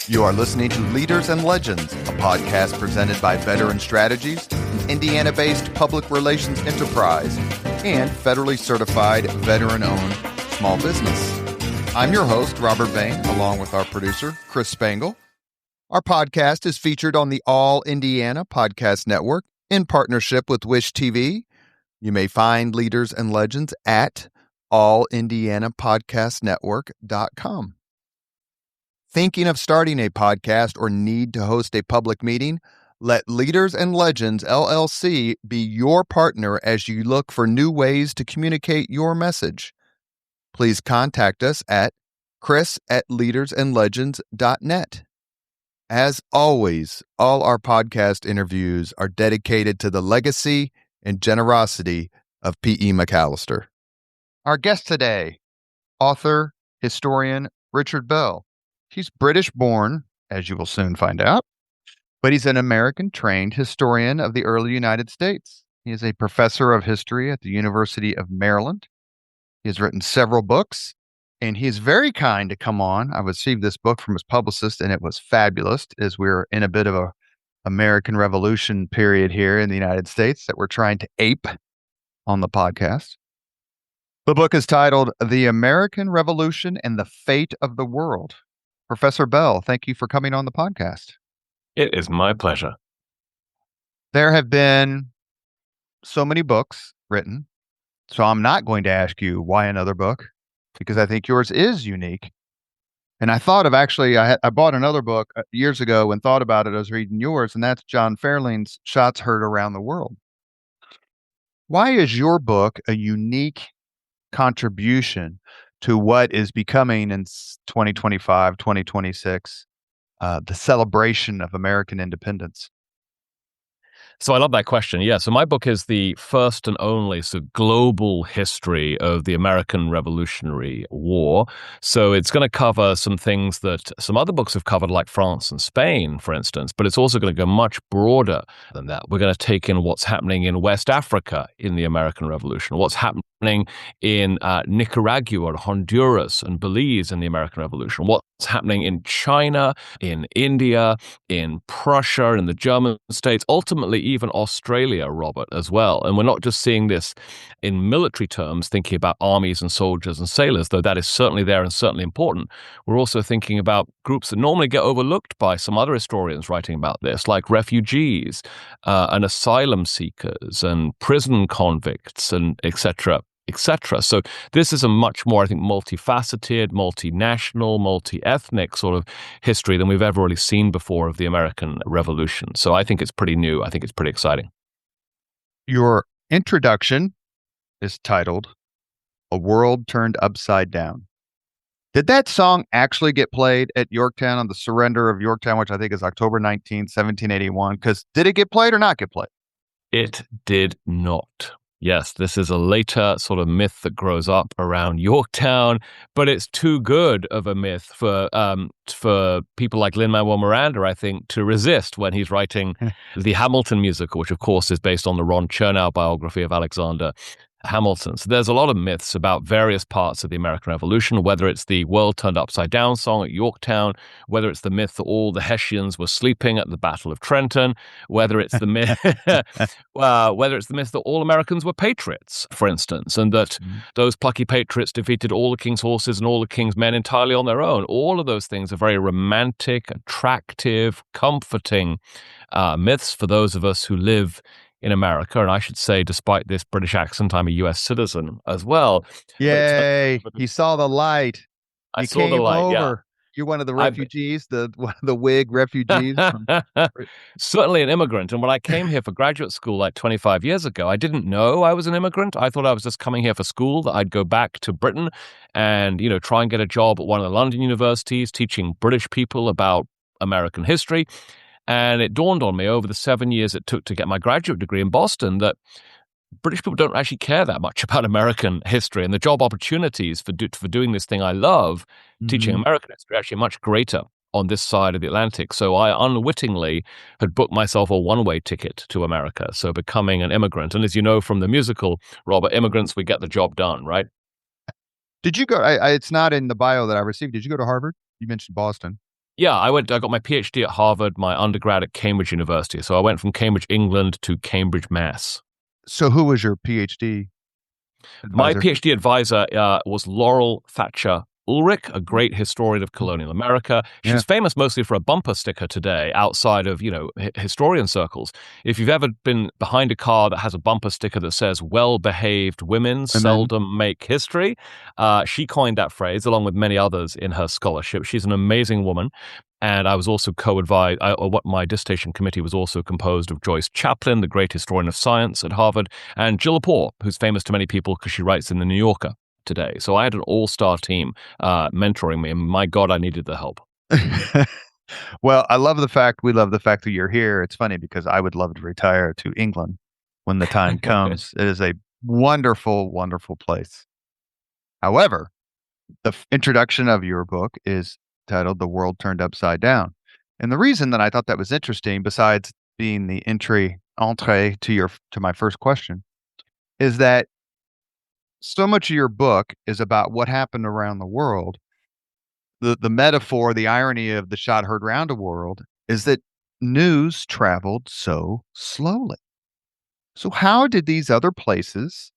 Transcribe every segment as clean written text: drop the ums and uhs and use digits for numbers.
You are listening to Leaders and Legends, a podcast presented by Veteran Strategies, an Indiana-based public relations enterprise, and federally certified veteran-owned small business. I'm your host, Robert Bain, along with our producer, Chris Spangle. Our podcast is featured on the All Indiana Podcast Network in partnership with Wish TV. You may find Leaders and Legends at allindianapodcastnetwork.com. Thinking of starting a podcast or need to host a public meeting? Let Leaders and Legends LLC be your partner as you look for new ways to communicate your message. Please contact us at chris@leadersandlegends.net. As always, all our podcast interviews are dedicated to the legacy and generosity of P.E. McAllister. Our guest today, author, historian Richard Bell. He's British-born, as you will soon find out, but he's an American-trained historian of the early United States. He is a professor of history at the University of Maryland. He has written several books, and he is very kind to come on. I received this book from his publicist, and it was fabulous, as we're in a bit of a American Revolution period here in the United States that we're trying to ape on the podcast. The book is titled The American Revolution and the Fate of the World. Professor Bell, thank you for coming on the podcast. It is my pleasure. There have been so many books written, so I'm not going to ask you why another book, because I think yours is unique. And I thought of I bought another book years ago and thought about it. I was reading yours, and that's John Fairling's Shots Heard Around the World. Why is your book a unique contribution to what is becoming in 2025, 2026, the celebration of American independence? So I love that question. Yeah, so my book is the first and only global history of the American Revolutionary War. So it's going to cover some things that some other books have covered, like France and Spain, for instance, but it's also going to go much broader than that. We're going to take in what's happening in West Africa in the American Revolution, what's happening in Nicaragua, Honduras, and Belize in the American Revolution, what's happening in China, in India, in Prussia, in the German states, ultimately even Australia, Robert, as well. And we're not just seeing this in military terms, thinking about armies and soldiers and sailors, though that is certainly there and certainly important. We're also thinking about groups that normally get overlooked by some other historians writing about this, like refugees and asylum seekers and prison convicts and etc. etc. So this is a much more, I think, multifaceted, multinational, multi-ethnic sort of history than we've ever really seen before of the American Revolution. So I think it's pretty new. I think it's pretty exciting. Your introduction is titled A World Turned Upside Down. Did that song actually get played at Yorktown on the surrender of Yorktown, which I think is October 19th, 1781? Because did it get played or not get played? It did not. Yes, this is a later sort of myth that grows up around Yorktown, but it's too good of a myth for people like Lin-Manuel Miranda, I think, to resist when he's writing the Hamilton musical, which of course is based on the Ron Chernow biography of Alexander Hamilton. So there's a lot of myths about various parts of the American Revolution, whether it's the world turned upside down song at Yorktown, whether it's the myth that all the Hessians were sleeping at the Battle of Trenton, whether it's the myth, whether it's the myth that all Americans were patriots, for instance, and that those plucky patriots defeated all the king's horses and all the king's men entirely on their own. All of those things are very romantic, attractive, comforting myths for those of us who live in America. And I should say, despite this British accent, I'm a U.S. citizen as well. Yay! You saw the light. I saw the light, yeah. You're one of the refugees, the Whig refugees. Certainly an immigrant. And when I came here for graduate school like 25 years ago, I didn't know I was an immigrant. I thought I was just coming here for school, that I'd go back to Britain and, try and get a job at one of the London universities teaching British people about American history. And it dawned on me over the 7 years it took to get my graduate degree in Boston that British people don't actually care that much about American history, and the job opportunities for doing this thing I love, teaching American history, are actually much greater on this side of the Atlantic. So I unwittingly had booked myself a one-way ticket to America, so becoming an immigrant. And as you know from the musical, Robert, immigrants, we get the job done, right? Did you go, it's not in the bio that I received, did you go to Harvard? You mentioned Boston. Yeah, I got my PhD at Harvard, my undergrad at Cambridge University. So I went from Cambridge, England to Cambridge, Mass. So who was your PhD My advisor? PhD advisor was Laurel Thatcher Ulrich, a great historian of colonial America. Yeah, She's famous mostly for a bumper sticker today outside of, historian circles. If you've ever been behind a car that has a bumper sticker that says, well-behaved women women. seldom make history, she coined that phrase along with many others in her scholarship. She's an amazing woman. And I was also co-advised, or what my dissertation committee was also composed of Joyce Chaplin, the great historian of science at Harvard, and Jill Lepore, who's famous to many people because she writes in the New Yorker today. So I had an all-star team mentoring me, and my God, I needed the help. Well, we love the fact that you're here. It's funny because I would love to retire to England when the time comes. It is a wonderful, wonderful place. However, the introduction of your book is titled The World Turned Upside Down. And the reason that I thought that was interesting, besides being the entree to my first question, is that so much of your book is about what happened around the world. The metaphor, the irony of the shot heard round the world is that news traveled so slowly. So how did these other places,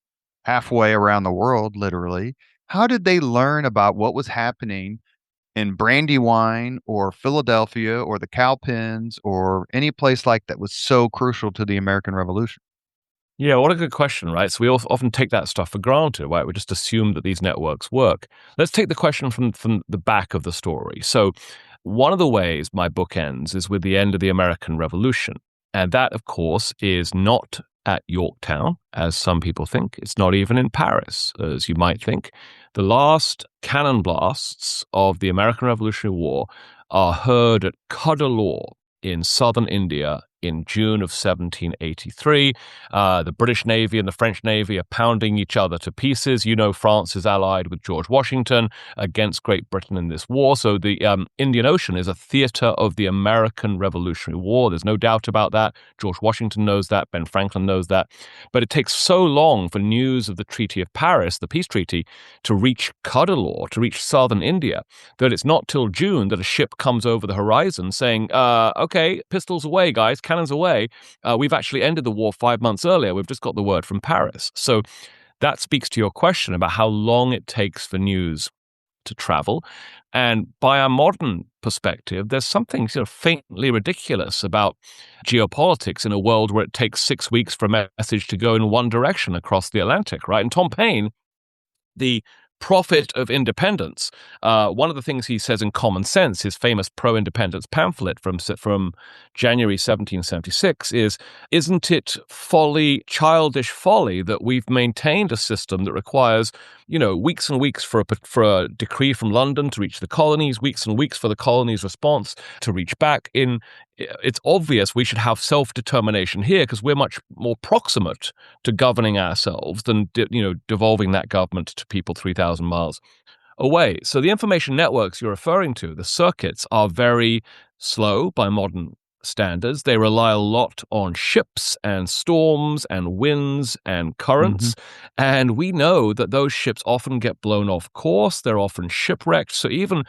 halfway around the world, literally, how did they learn about what was happening in Brandywine or Philadelphia or the Cowpens or any place like that was so crucial to the American Revolution? Yeah, what a good question, right? So we often take that stuff for granted, right? We just assume that these networks work. Let's take the question from the back of the story. So one of the ways my book ends is with the end of the American Revolution. And that, of course, is not at Yorktown, as some people think. It's not even in Paris, as you might think. The last cannon blasts of the American Revolutionary War are heard at Cuddalore in southern India in June of 1783. The British Navy and the French Navy are pounding each other to pieces. You know, France is allied with George Washington against Great Britain in this war. So the Indian Ocean is a theater of the American Revolutionary War. There's no doubt about that. George Washington knows that. Ben Franklin knows that. But it takes so long for news of the Treaty of Paris, the peace treaty, to reach Cuddalore, to reach southern India, that it's not till June that a ship comes over the horizon saying, okay, pistols away, guys, cannons away. We've actually ended the war 5 months earlier. We've just got the word from Paris. So that speaks to your question about how long it takes for news to travel. And by our modern perspective, there's something sort of faintly ridiculous about geopolitics in a world where it takes 6 weeks for a message to go in one direction across the Atlantic, right? And Tom Paine, the prophet of independence. One of the things he says in Common Sense, his famous pro-independence pamphlet from January 1776, is, isn't it folly, childish folly, that we've maintained a system that requires, weeks and weeks for a decree from London to reach the colonies, weeks and weeks for the colonies' response to reach back in. It's obvious we should have self-determination here because we're much more proximate to governing ourselves than devolving that government to people 3,000 miles away. So the information networks you're referring to, the circuits, are very slow by modern standards. They rely a lot on ships and storms and winds and Hmm. currents. And we know that those ships often get blown off course. They're often shipwrecked. So even,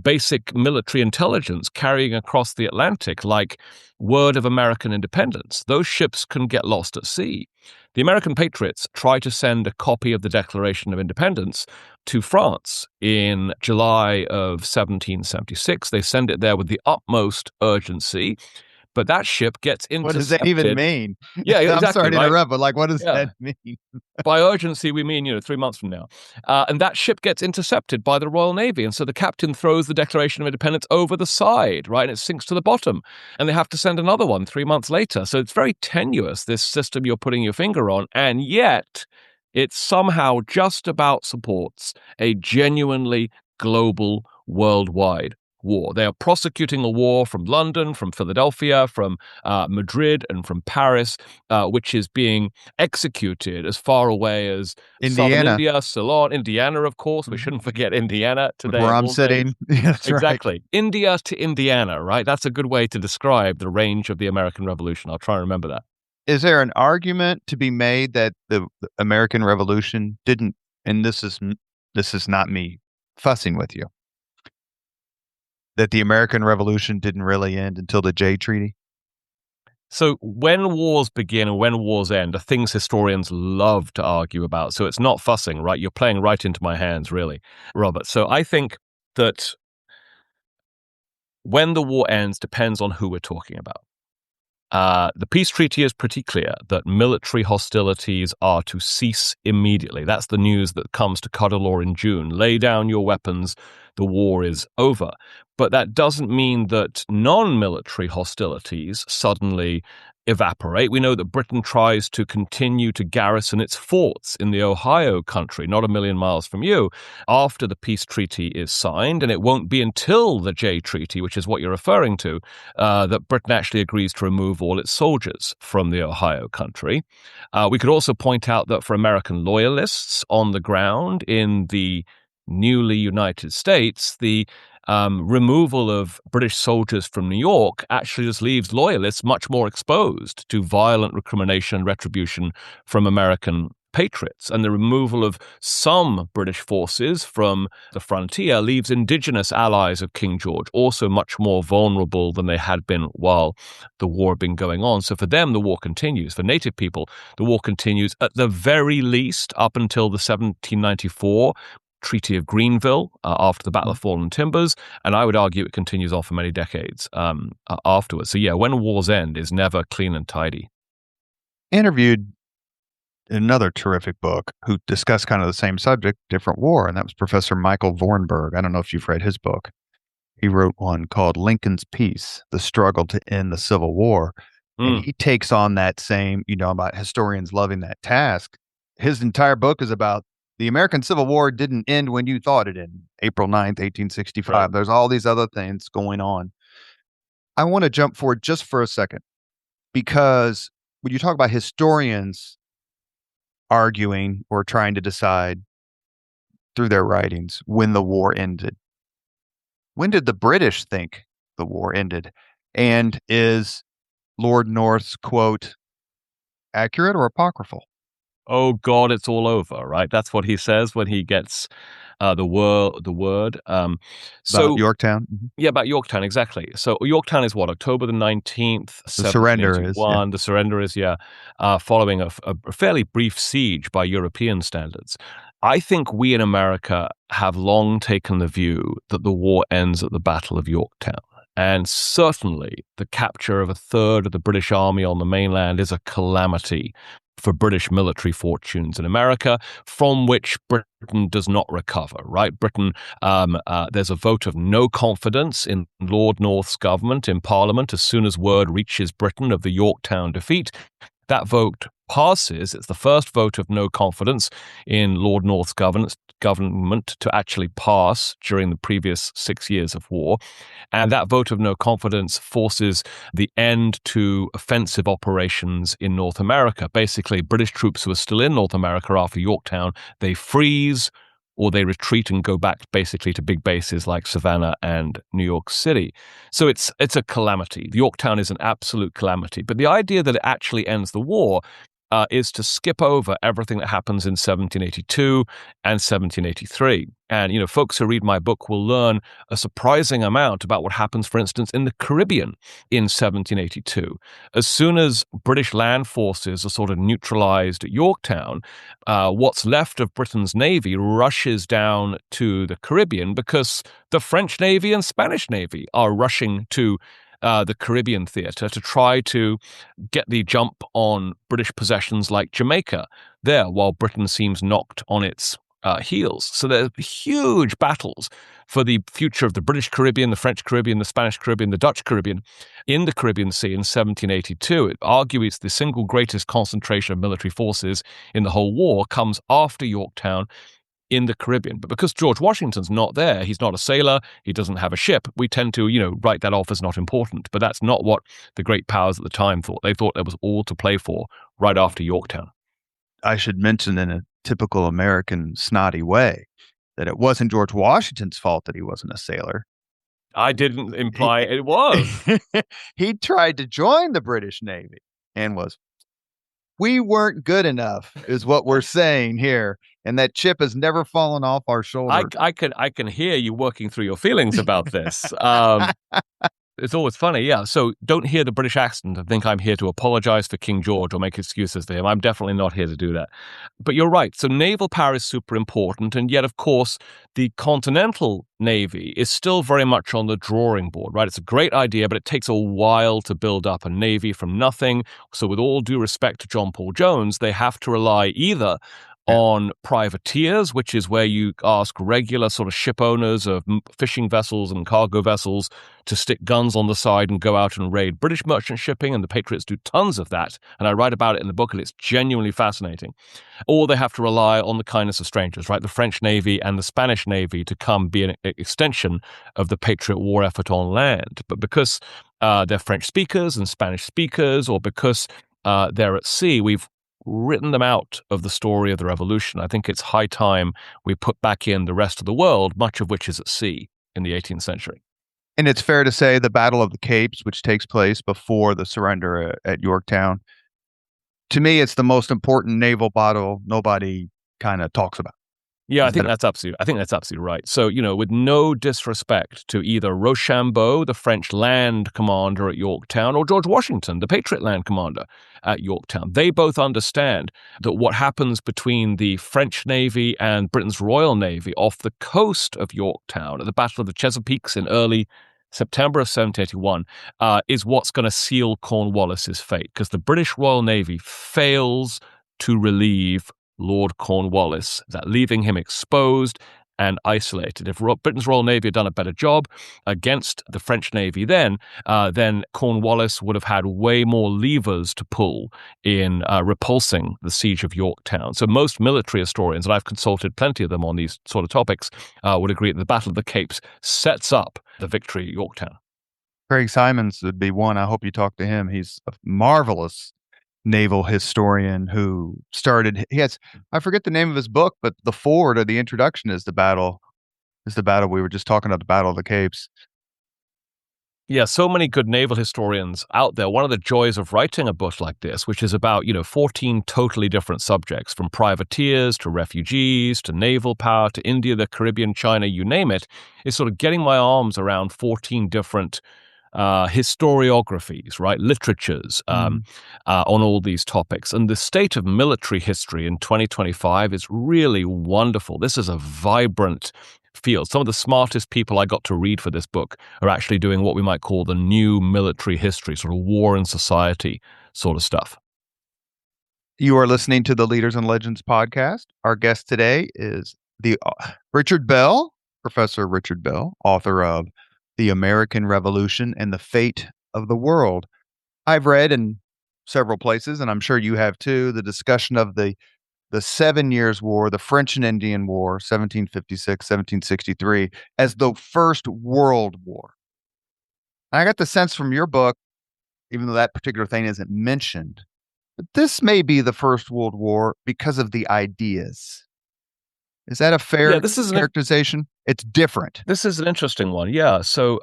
basic military intelligence carrying across the Atlantic, like word of American independence, those ships can get lost at sea. The American patriots try to send a copy of the Declaration of Independence to France in July of 1776. They send it there with the utmost urgency, but that ship gets What does that even intercepted. mean? Yeah, I'm exactly, sorry to right? interrupt, but like, what does Yeah. that mean? By urgency, we mean, 3 months from now. And that ship gets intercepted by the Royal Navy. And so the captain throws the Declaration of Independence over the side, right? And it sinks to the bottom. And they have to send another one 3 months later. So it's very tenuous, this system you're putting your finger on. And yet, it somehow just about supports a genuinely global, worldwide war. They are prosecuting a war from London, from Philadelphia, from Madrid, and from Paris, which is being executed as far away as southern Indiana, India, Ceylon, Indiana, of course. We mhm, shouldn't forget Indiana with today where of I'm all days. sitting. Yeah, that's right. Exactly. India to Indiana, right? That's a good way to describe the range of the American Revolution. I'll try and remember that. Is there an argument to be made that the American Revolution didn't, and this is not me fussing with you, that the American Revolution didn't really end until the Jay Treaty? So when wars begin and when wars end are things historians love to argue about. So it's not fussing, right? You're playing right into my hands, really, Robert. So I think that when the war ends depends on who we're talking about. The peace treaty is pretty clear that military hostilities are to cease immediately. That's the news that comes to Cuddalore in June. Lay down your weapons, the war is over. But that doesn't mean that non-military hostilities suddenly evaporate. We know that Britain tries to continue to garrison its forts in the Ohio country, not a million miles from you, after the peace treaty is signed, and it won't be until the Jay Treaty, which is what you're referring to, that Britain actually agrees to remove all its soldiers from the Ohio country. We could also point out that for American loyalists on the ground in the newly United States, the removal of British soldiers from New York actually just leaves loyalists much more exposed to violent recrimination and retribution from American patriots. And the removal of some British forces from the frontier leaves indigenous allies of King George also much more vulnerable than they had been while the war had been going on. So for them, the war continues. For Native people, the war continues at the very least up until the 1794 Treaty of Greenville after the Battle of Fallen Timbers, and I would argue it continues on for many decades afterwards. So yeah, when wars end is never clean and tidy. Interviewed another terrific book who discussed kind of the same subject, different war, and that was Professor Michael Vornberg. I don't know if you've read his book. He wrote one called Lincoln's Peace, The Struggle to End the Civil War. And he takes on that same, about historians loving that task. His entire book is about the American Civil War didn't end when you thought it ended, April 9th, 1865. Right. There's all these other things going on. I want to jump forward just for a second, because when you talk about historians arguing or trying to decide through their writings when the war ended, when did the British think the war ended? And is Lord North's quote accurate or apocryphal? Oh God, it's all over, right? That's what he says when he gets the word. About Yorktown? Mm-hmm. Yeah, about Yorktown, exactly. So Yorktown is what, October the 19th, the surrender is. Yeah. The surrender is, following a fairly brief siege by European standards. I think we in America have long taken the view that the war ends at the Battle of Yorktown. And certainly the capture of a third of the British army on the mainland is a calamity for British military fortunes in America, from which Britain does not recover, right? Britain, there's a vote of no confidence in Lord North's government in Parliament as soon as word reaches Britain of the Yorktown defeat. That vote passes. It's the first vote of no confidence in Lord North's government to actually pass during the previous 6 years of war. And that vote of no confidence forces the end to offensive operations in North America. Basically, British troops who are still in North America after Yorktown, they freeze or they retreat and go back basically to big bases like Savannah and New York City. So it's a calamity. Yorktown is an absolute calamity. But the idea that it actually ends the war is to skip over everything that happens in 1782 and 1783. And, folks who read my book will learn a surprising amount about what happens, for instance, in the Caribbean in 1782. As soon as British land forces are sort of neutralized at Yorktown, what's left of Britain's navy rushes down to the Caribbean because the French Navy and Spanish Navy are rushing to the Caribbean theater to try to get the jump on British possessions like Jamaica there, while Britain seems knocked on its heels. So there's huge battles for the future of the British Caribbean, the French Caribbean, the Spanish Caribbean, the Dutch Caribbean in the Caribbean Sea in 1782. It argues the single greatest concentration of military forces in the whole war comes after Yorktown in the Caribbean. But because George Washington's not there, he's not a sailor, he doesn't have a ship, we tend to, write that off as not important. But that's not what the great powers at the time thought. They thought there was all to play for right after Yorktown. I should mention in a typical American snotty way that it wasn't George Washington's fault that he wasn't a sailor. I didn't imply it was. He tried to join the British Navy and was We weren't good enough, is what we're saying here. And that chip has never fallen off our shoulder. I can hear you working through your feelings about this. It's always funny, yeah. So don't hear the British accent and think I'm here to apologize for King George or make excuses for him. I'm definitely not here to do that. But you're right. So naval power is super important. And yet, of course, the continental navy is still very much on the drawing board, right? It's a great idea, but it takes a while to build up a navy from nothing. So with all due respect to John Paul Jones, they have to rely either on privateers, which is where you ask regular sort of ship owners of fishing vessels and cargo vessels to stick guns on the side and go out and raid British merchant shipping, and the Patriots do tons of that. And I write about it in the book, and it's genuinely fascinating. Or they have to rely on the kindness of strangers, right? The French Navy and the Spanish Navy to come be an extension of the Patriot War effort on land. But because they're French speakers and Spanish speakers, or because they're at sea, we've written them out of the story of the revolution. I think it's high time we put back in the rest of the world, much of which is at sea in the 18th century. And it's fair to say the Battle of the Capes, which takes place before the surrender at Yorktown, to me, it's the most important naval battle nobody kind of talks about. Yeah, I think that's absolutely right. So, with no disrespect to either Rochambeau, the French land commander at Yorktown, or George Washington, the Patriot land commander at Yorktown, they both understand that what happens between the French Navy and Britain's Royal Navy off the coast of Yorktown at the Battle of the Chesapeakes in early September of 1781 is what's going to seal Cornwallis's fate, because the British Royal Navy fails to relieve Lord Cornwallis, that leaving him exposed and isolated. If Britain's Royal Navy had done a better job against the French Navy then Cornwallis would have had way more levers to pull in repulsing the siege of Yorktown. So most military historians, and I've consulted plenty of them on these sort of topics, would agree that the Battle of the Capes sets up the victory at Yorktown. Craig Simons would be one. I hope you talk to him. He's a marvelous naval historian who started, I forget the name of his book, but the forward or the introduction is the battle we were just talking about, the Battle of the Capes. Yeah, so many good naval historians out there. One of the joys of writing a book like this, which is about, 14 totally different subjects, from privateers to refugees to naval power to India, the Caribbean, China, you name it, is sort of getting my arms around 14 different historiographies, right? Literatures on all these topics. And the state of military history in 2025 is really wonderful. This is a vibrant field. Some of the smartest people I got to read for this book are actually doing what we might call the new military history, sort of war and society sort of stuff. You are listening to the Leaders and Legends podcast. Our guest today is Richard Bell, Professor Richard Bell, author of The American Revolution and the Fate of the World. I've read in several places, and I'm sure you have too, the discussion of the 7 Years' War, the French and Indian War, 1756, 1763, as the First World War. And I got the sense from your book, even though that particular thing isn't mentioned, that this may be the First World War because of the ideas. Is that a fair characterization? It's different. This is an interesting one. Yeah. So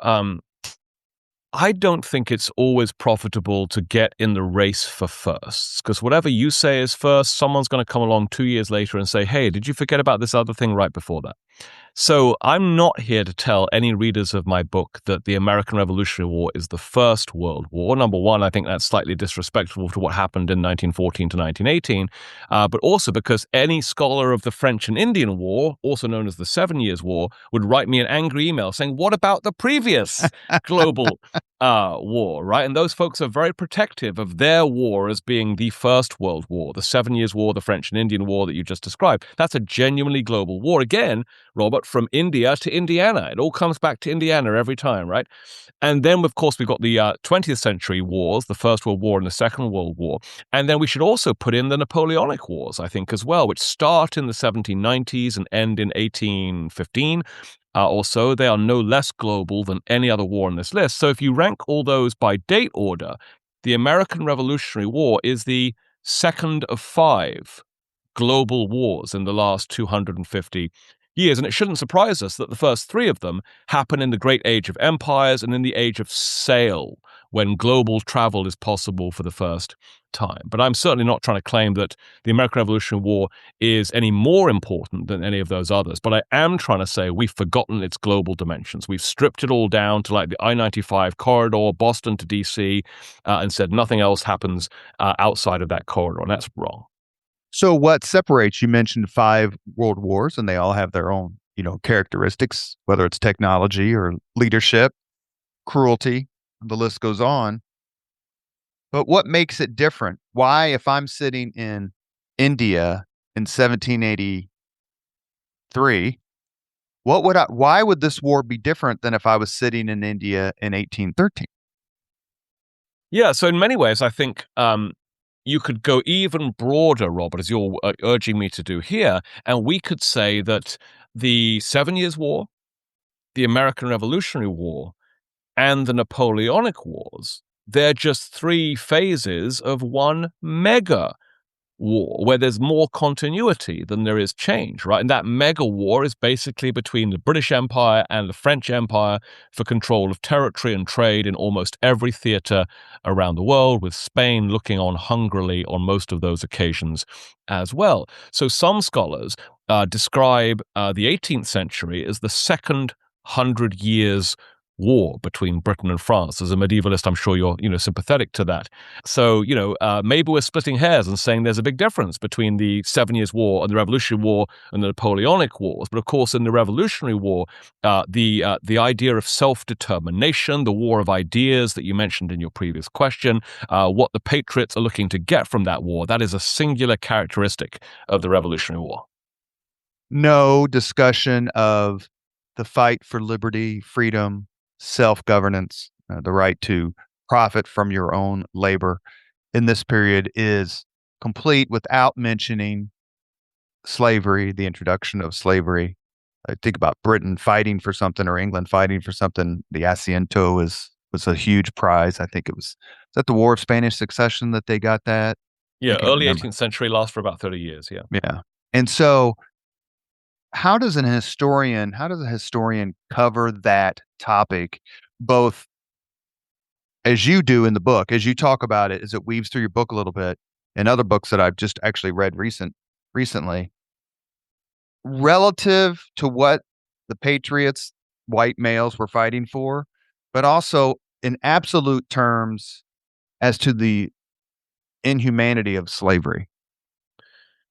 I don't think it's always profitable to get in the race for firsts, because whatever you say is first, someone's going to come along 2 years later and say, hey, did you forget about this other thing right before that? So I'm not here to tell any readers of my book that the American Revolutionary War is the First World War. Number one, I think that's slightly disrespectful to what happened in 1914 to 1918, but also because any scholar of the French and Indian War, also known as the 7 Years' War, would write me an angry email saying, what about the previous global war, right? And those folks are very protective of their war as being the First World War, the 7 Years' War, the French and Indian War that you just described. That's a genuinely global war. Again, Robert, from India to Indiana. It all comes back to Indiana every time, right? And then, of course, we've got the 20th century wars, the First World War and the Second World War. And then we should also put in the Napoleonic Wars, I think, as well, which start in the 1790s and end in 1815. Also, they are no less global than any other war on this list. So if you rank all those by date order, the American Revolutionary War is the second of 5 global wars in the last 250 years. And it shouldn't surprise us that the first 3 of them happen in the great age of empires and in the age of sail, when global travel is possible for the first time. But I'm certainly not trying to claim that the American Revolutionary War is any more important than any of those others. But I am trying to say we've forgotten its global dimensions. We've stripped it all down to like the I-95 corridor, Boston to D.C., and said nothing else happens outside of that corridor, and that's wrong. So what separates, you mentioned 5 world wars, and they all have their own, characteristics, whether it's technology or leadership, cruelty, the list goes on. But what makes it different? Why, if I'm sitting in India in 1783, why would this war be different than if I was sitting in India in 1813? Yeah, so in many ways, I think you could go even broader, Robert, as you're urging me to do here, and we could say that the 7 Years' War, the American Revolutionary War, and the Napoleonic Wars, they're just 3 phases of one mega war where there's more continuity than there is change, right? And that mega war is basically between the British Empire and the French Empire for control of territory and trade in almost every theater around the world, with Spain looking on hungrily on most of those occasions as well. So some scholars describe the 18th century as the second 100 years war between Britain and France. As a medievalist, I'm sure you're sympathetic to that. So maybe we're splitting hairs and saying there's a big difference between the 7 Years' War and the Revolutionary War and the Napoleonic Wars. But of course, in the Revolutionary War, the idea of self-determination, the war of ideas that you mentioned in your previous question, what the patriots are looking to get from that war, that is a singular characteristic of the Revolutionary War. No discussion of the fight for liberty, freedom, self-governance, the right to profit from your own labor in this period is complete without mentioning slavery, the introduction of slavery. I think about Britain fighting for something or England fighting for something. The Asiento was a huge prize. I think is that the War of Spanish Succession that they got that? I Yeah, can't early remember. 18th century lasts for about 30 years, yeah. Yeah. And so how does a historian cover that topic, both as you do in the book, as you talk about it, as it weaves through your book a little bit, and other books that I've just actually read recently, relative to what the patriots, white males, were fighting for, but also in absolute terms as to the inhumanity of slavery?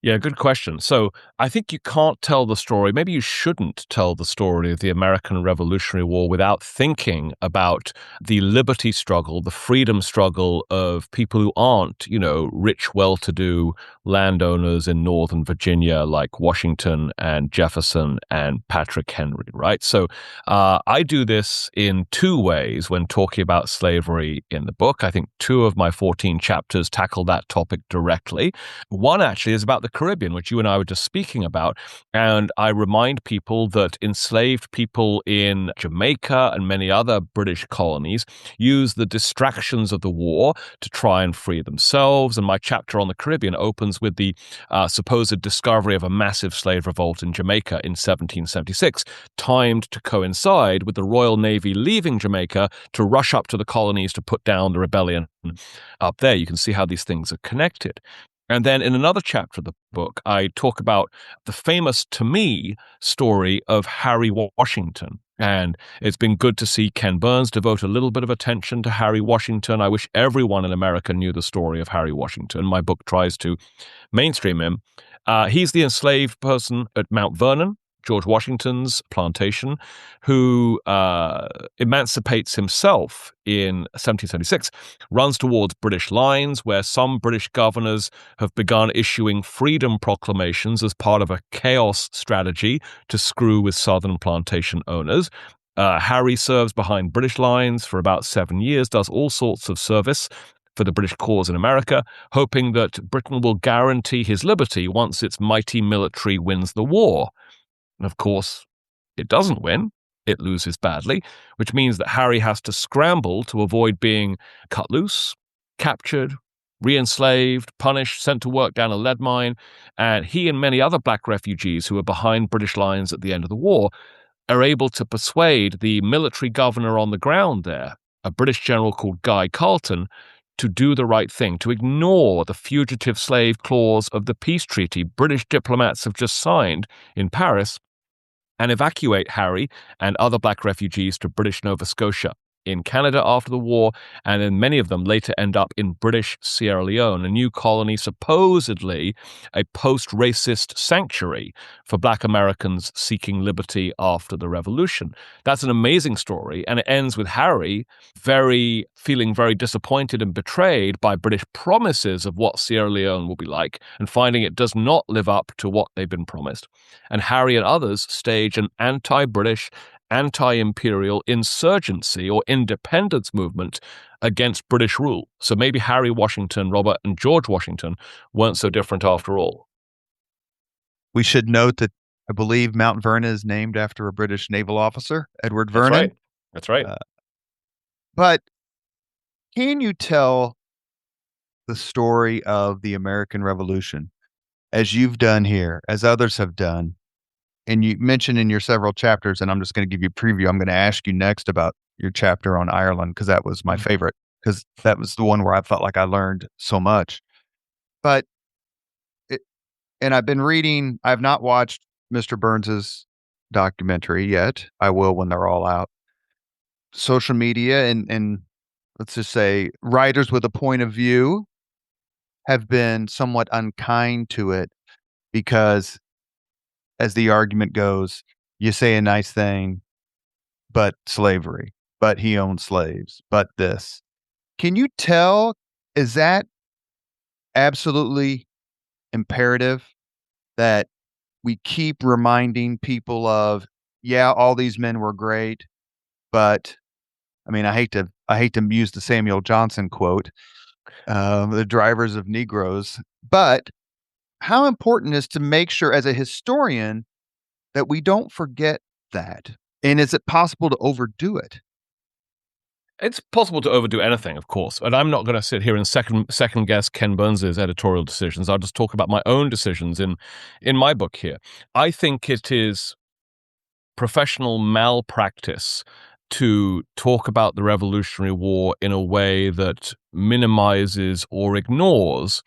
Yeah, good question. So I think you can't tell the story, maybe you shouldn't tell the story of the American Revolutionary War without thinking about the liberty struggle, the freedom struggle of people who aren't, rich, well-to-do landowners in Northern Virginia like Washington and Jefferson and Patrick Henry, right? So I do this in 2 ways when talking about slavery in the book. I think 2 of my 14 chapters tackle that topic directly. One actually is about the Caribbean, which you and I were just speaking about. And I remind people that enslaved people in Jamaica and many other British colonies used the distractions of the war to try and free themselves. And my chapter on the Caribbean opens with the supposed discovery of a massive slave revolt in Jamaica in 1776, timed to coincide with the Royal Navy leaving Jamaica to rush up to the colonies to put down the rebellion up there. You can see how these things are connected. And then in another chapter of the book, I talk about the famous, to me, story of Harry Washington. And it's been good to see Ken Burns devote a little bit of attention to Harry Washington. I wish everyone in America knew the story of Harry Washington. My book tries to mainstream him. He's the enslaved person at Mount Vernon, George Washington's plantation, who emancipates himself in 1776, runs towards British lines, where some British governors have begun issuing freedom proclamations as part of a chaos strategy to screw with Southern plantation owners. Harry serves behind British lines for about 7 years, does all sorts of service for the British cause in America, hoping that Britain will guarantee his liberty once its mighty military wins the war. And of course, it doesn't win. It loses badly, which means that Harry has to scramble to avoid being cut loose, captured, re-enslaved, punished, sent to work down a lead mine. And he and many other black refugees who are behind British lines at the end of the war are able to persuade the military governor on the ground there, a British general called Guy Carleton to do the right thing, to ignore the fugitive slave clause of the peace treaty British diplomats have just signed in Paris and evacuate Harry and other black refugees to British Nova Scotia in Canada after the war, and then many of them later end up in British Sierra Leone, a new colony, supposedly a post-racist sanctuary for black Americans seeking liberty after the revolution. That's an amazing story, and it ends with Harry feeling very disappointed and betrayed by British promises of what Sierra Leone will be like, and finding it does not live up to what they've been promised. And Harry and others stage an anti-British, anti-imperial insurgency or independence movement against British rule. So maybe Harry Washington, Robert, and George Washington weren't so different after all. We should note that I believe Mount Vernon is named after a British naval officer, Edward Vernon. That's right. But can you tell the story of the American Revolution as you've done here, as others have done? And you mentioned in your several chapters, and I'm just going to give you a preview. I'm going to ask you next about your chapter on Ireland, because that was my favorite, because that was the one where I felt like I learned so much. But and I've been reading, I've not watched Mr. Burns's documentary yet. I will when they're all out. Social media and let's just say writers with a point of view have been somewhat unkind to it because, as the argument goes, you say a nice thing, but slavery, but he owned slaves, but this. Can you tell, is that absolutely imperative that we keep reminding people of, yeah, all these men were great, but I mean, I hate to use the Samuel Johnson quote, the drivers of Negroes, but how important is to make sure as a historian that we don't forget that? And is it possible to overdo it? It's possible to overdo anything, of course, and I'm not going to sit here and second guess Ken Burns's editorial decisions. I'll just talk about my own decisions in my book here. I think it is professional malpractice to talk about the Revolutionary War in a way that minimizes or ignores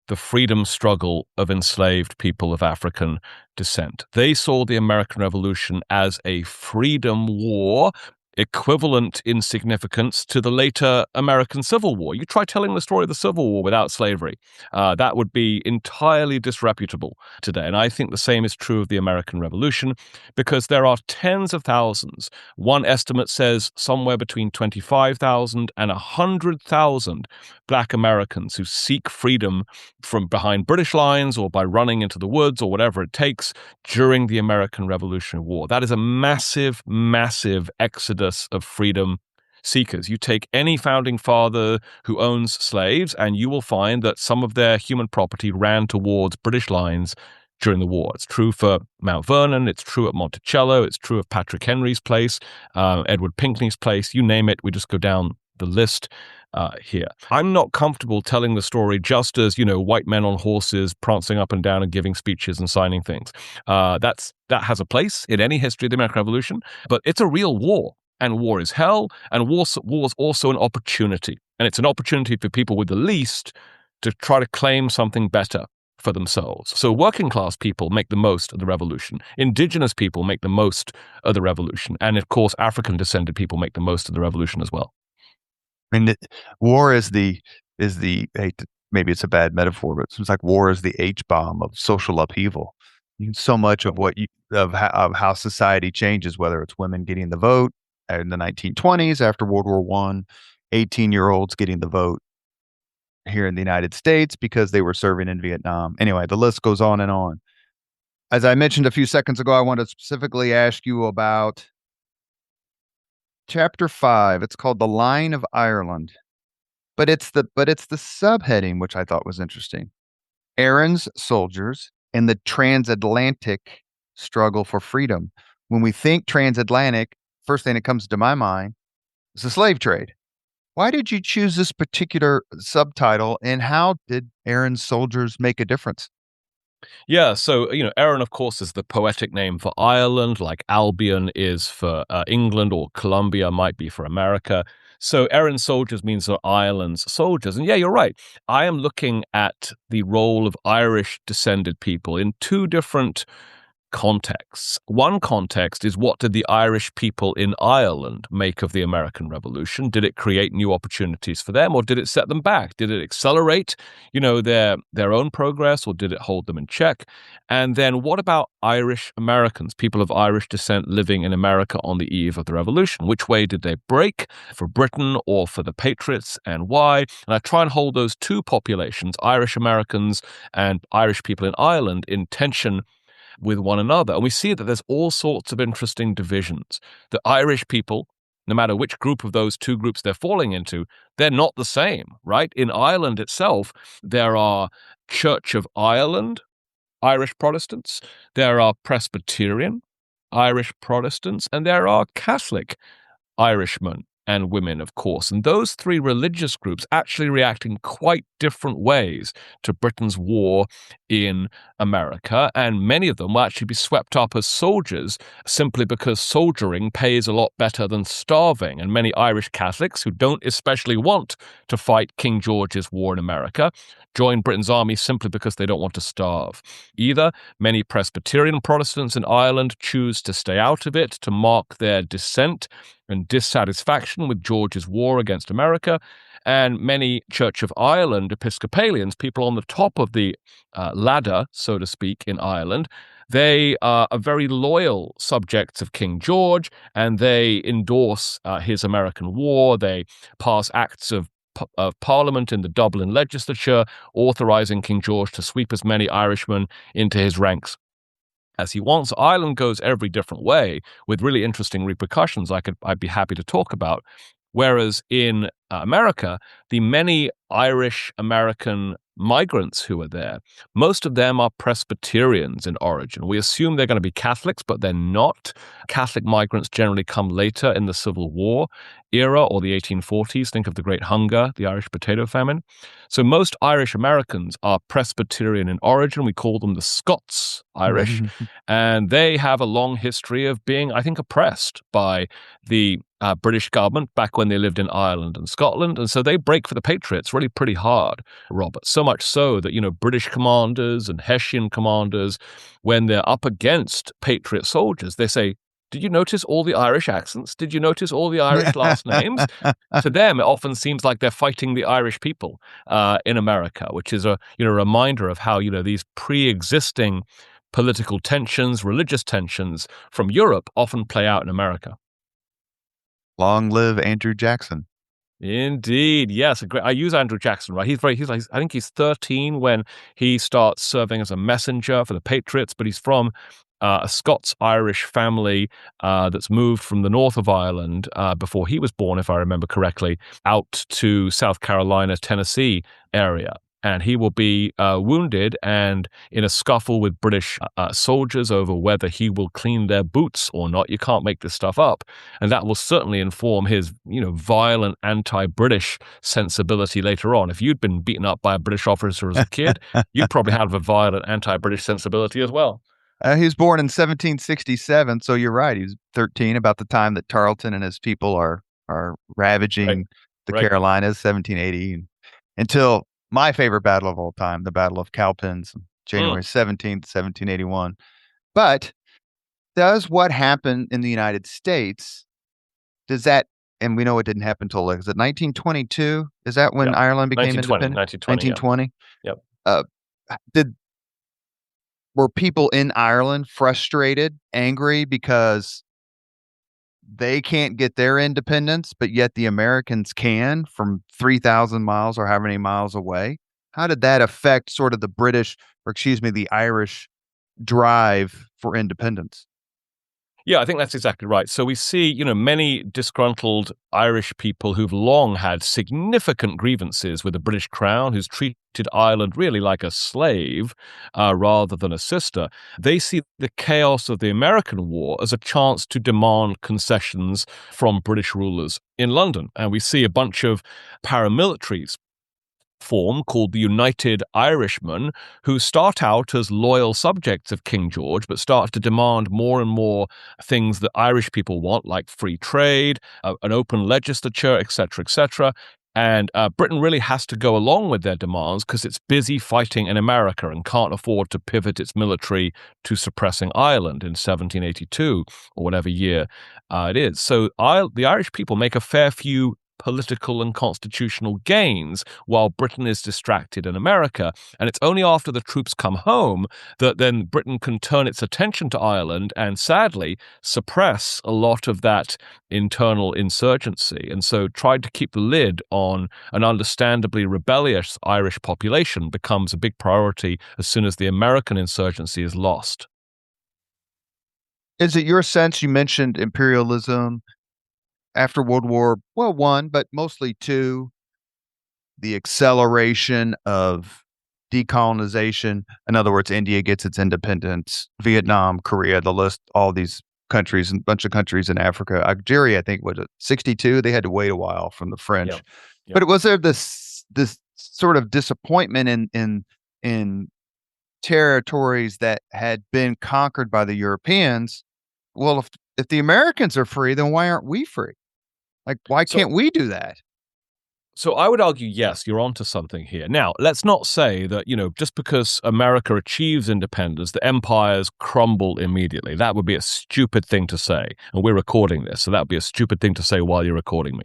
the freedom struggle of enslaved people of African descent. They saw the American Revolution as a freedom war equivalent in significance to the later American Civil War. You try telling the story of the Civil War without slavery. That would be entirely disreputable today. And I think the same is true of the American Revolution, because there are tens of thousands. One estimate says somewhere between 25,000 and 100,000 Black Americans who seek freedom from behind British lines or by running into the woods or whatever it takes during the American Revolutionary War. That is a massive, massive exodus of freedom seekers. You take any founding father who owns slaves, and you will find that some of their human property ran towards British lines during the war. It's true for Mount Vernon. It's true at Monticello. It's true of Patrick Henry's place, Edward Pinckney's place. You name it. We just go down the list here. I'm not comfortable telling the story just as, white men on horses prancing up and down and giving speeches and signing things. That has a place in any history of the American Revolution, but it's a real war. And war is hell, and war's also an opportunity. And it's an opportunity for people with the least to try to claim something better for themselves. So working class people make the most of the revolution. Indigenous people make the most of the revolution. And of course, African descended people make the most of the revolution as well. I mean, war is the maybe it's a bad metaphor, but it seems like war is the H-bomb of social upheaval. So much of of how society changes, whether it's women getting the vote in the 1920s after World War I, 18-year-olds getting the vote here in the United States because they were serving in Vietnam. Anyway, the list goes on and on. As I mentioned a few seconds ago, I want to specifically ask you about Chapter 5. It's called The Line of Ireland. But it's the subheading which I thought was interesting. Erin's soldiers and the transatlantic struggle for freedom. When we think transatlantic, first thing that comes to my mind is the slave trade. Why did you choose this particular subtitle, and how did Erin's soldiers make a difference? Yeah, so, Erin, of course, is the poetic name for Ireland, like Albion is for England, or Columbia might be for America. So Erin soldiers means they're Ireland's soldiers. And yeah, you're right. I am looking at the role of Irish descended people in two different contexts. One context is, what did the Irish people in Ireland make of the American Revolution? Did it create new opportunities for them, or did it set them back? Did it accelerate, their own progress, or did it hold them in check? And then what about Irish Americans, people of Irish descent living in America on the eve of the revolution? Which way did they break, for Britain or for the Patriots, and why? And I try and hold those two populations, Irish Americans and Irish people in Ireland, in tension with one another. And we see that there's all sorts of interesting divisions. The Irish people, no matter which group of those two groups they're falling into, they're not the same, right? In Ireland itself, there are Church of Ireland Irish Protestants, there are Presbyterian Irish Protestants, and there are Catholic Irishmen and women, of course. And those three religious groups actually react in quite different ways to Britain's war in America. And many of them will actually be swept up as soldiers simply because soldiering pays a lot better than starving. And many Irish Catholics who don't especially want to fight King George's war in America join Britain's army simply because they don't want to starve. Either many Presbyterian Protestants in Ireland choose to stay out of it to mark their dissent and dissatisfaction with George's war against America, and many Church of Ireland Episcopalians, people on the top of the ladder, so to speak, in Ireland, they are very loyal subjects of King George, and they endorse his American war. They pass acts of Parliament in the Dublin legislature, authorizing King George to sweep as many Irishmen into his ranks as he wants. Ireland goes every different way with really interesting repercussions I'd be happy to talk about. Whereas in America, the many Irish American migrants who are there, most of them are Presbyterians in origin. We assume they're going to be Catholics, but they're not. Catholic migrants generally come later in the Civil War era or the 1840s. Think of the Great Hunger, the Irish Potato Famine. So most Irish Americans are Presbyterian in origin. We call them the Scots Irish. And they have a long history of being, I think, oppressed by the British government back when they lived in Ireland and Scotland. And so they break for the Patriots really pretty hard, Robert. So much so that, British commanders and Hessian commanders, when they're up against Patriot soldiers, they say, did you notice all the Irish accents? Did you notice all the Irish last names? To them, it often seems like they're fighting the Irish people in America, which is a reminder of how these pre-existing political tensions, religious tensions from Europe often play out in America. Long live Andrew Jackson. Indeed, yes. I use Andrew Jackson, right? I think he's 13 when he starts serving as a messenger for the Patriots, but he's from a Scots-Irish family that's moved from the north of Ireland before he was born, if I remember correctly, out to South Carolina, Tennessee area. And he will be wounded and in a scuffle with British soldiers over whether he will clean their boots or not. You can't make this stuff up. And that will certainly inform his, violent anti-British sensibility later on. If you'd been beaten up by a British officer as a kid, you'd probably have a violent anti-British sensibility as well. He was born in 1767, so you're right. He's 13, about the time that Tarleton and his people are ravaging the Carolinas, 1780, until my favorite battle of all time, the Battle of Cowpens, January 17th, 1781. But does what happened in the United States, does that, and we know it didn't happen until, is it 1922? Is that when Ireland became independent? 1920. Yep. Were people in Ireland frustrated, angry because they can't get their independence, but yet the Americans can from 3,000 miles or however many miles away? How did that affect sort of the Irish drive for independence? Yeah, I think that's exactly right. So we see, many disgruntled Irish people who've long had significant grievances with the British Crown, who's treated Ireland really like a slave rather than a sister. They see the chaos of the American war as a chance to demand concessions from British rulers in London. And we see a bunch of paramilitaries form called the United Irishmen, who start out as loyal subjects of King George, but start to demand more and more things that Irish people want, like free trade, an open legislature, etc., etc. And Britain really has to go along with their demands because it's busy fighting in America and can't afford to pivot its military to suppressing Ireland in 1782 or whatever year it is. So the Irish people make a fair few political and constitutional gains while Britain is distracted in America. And it's only after the troops come home that then Britain can turn its attention to Ireland and sadly suppress a lot of that internal insurgency. And so tried to keep the lid on an understandably rebellious Irish population becomes a big priority as soon as the American insurgency is lost. Is it your sense, you mentioned imperialism after World War, well, one, but mostly two, the acceleration of decolonization. In other words, India gets its independence, Vietnam, Korea, the list, all these countries and a bunch of countries in Africa. Algeria, I think, was it 62? They had to wait a while from the Yeah. French. Yeah. But it was there this sort of disappointment in territories that had been conquered by the Europeans. Well, if the Americans are free, then why aren't we free? Like, why So can't we do that? So I would argue, yes, you're onto something here. Now, let's not say that, just because America achieves independence, the empires crumble immediately. That would be a stupid thing to say. And we're recording this, so that would be a stupid thing to say while you're recording me.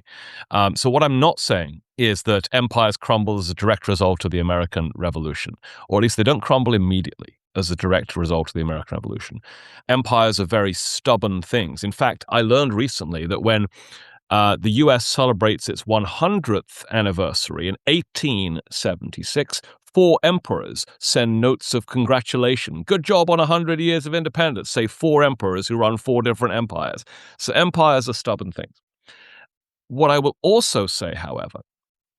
So what I'm not saying is that empires crumble as a direct result of the American Revolution, or at least they don't crumble immediately as a direct result of the American Revolution. Empires are very stubborn things. In fact, I learned recently that when the US celebrates its 100th anniversary in 1876. Four emperors send notes of congratulation. Good job on 100 years of independence, say four emperors who run four different empires. So empires are stubborn things. What I will also say, however,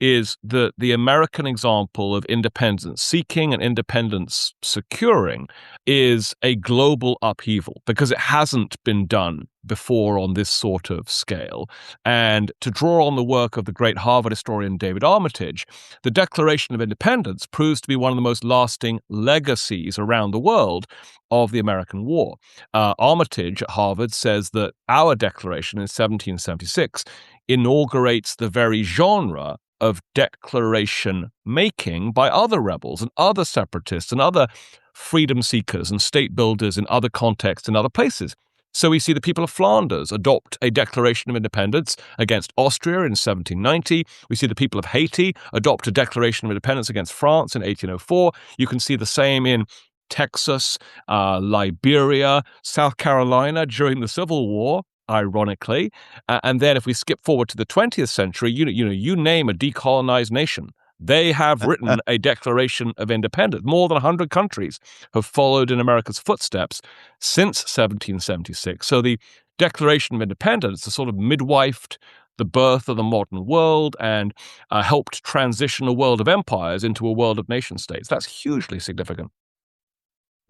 is that the American example of independence seeking and independence securing is a global upheaval because it hasn't been done before on this sort of scale. And to draw on the work of the great Harvard historian David Armitage, the Declaration of Independence proves to be one of the most lasting legacies around the world of the American War. Armitage at Harvard says that our declaration in 1776 inaugurates the very genre of declaration making by other rebels and other separatists and other freedom seekers and state builders in other contexts and other places. So we see the people of Flanders adopt a declaration of independence against Austria in 1790. We see the people of Haiti adopt a declaration of independence against France in 1804. You can see the same in Texas, Liberia, South Carolina during the Civil War, ironically. And then if we skip forward to the 20th century, you name a decolonized nation, they have written a Declaration of Independence. More than 100 countries have followed in America's footsteps since 1776. So the Declaration of Independence has sort of midwifed the birth of the modern world and helped transition a world of empires into a world of nation states. That's hugely significant.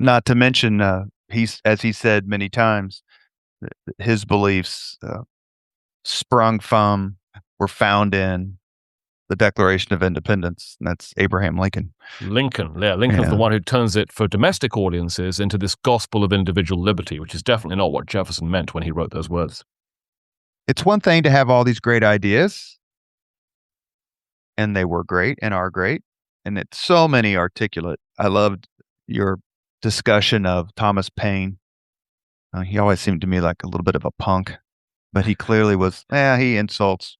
Not to mention, as he said many times, his beliefs sprung from, were found in the Declaration of Independence. And that's Abraham Lincoln. Lincoln's the one who turns it for domestic audiences into this gospel of individual liberty, which is definitely not what Jefferson meant when he wrote those words. It's one thing to have all these great ideas, and they were great and are great, and it's so many articulate. I loved your discussion of Thomas Paine. He always seemed to me like a little bit of a punk, but he clearly was. He insults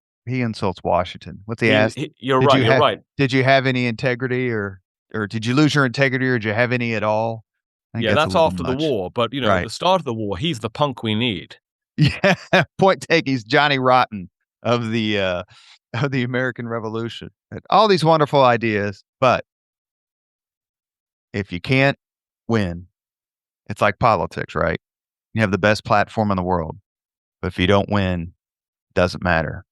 Washington. What's he asked? You're right. Did you have any integrity, or did you lose your integrity, or did you have any at all? I think That's a little after much. the war, but at Right. the start of the war, he's the punk we need. Yeah, point taken. He's Johnny Rotten of the American Revolution. All these wonderful ideas, but if you can't win, it's like politics, right? You have the best platform in the world, but if you don't win, it doesn't matter.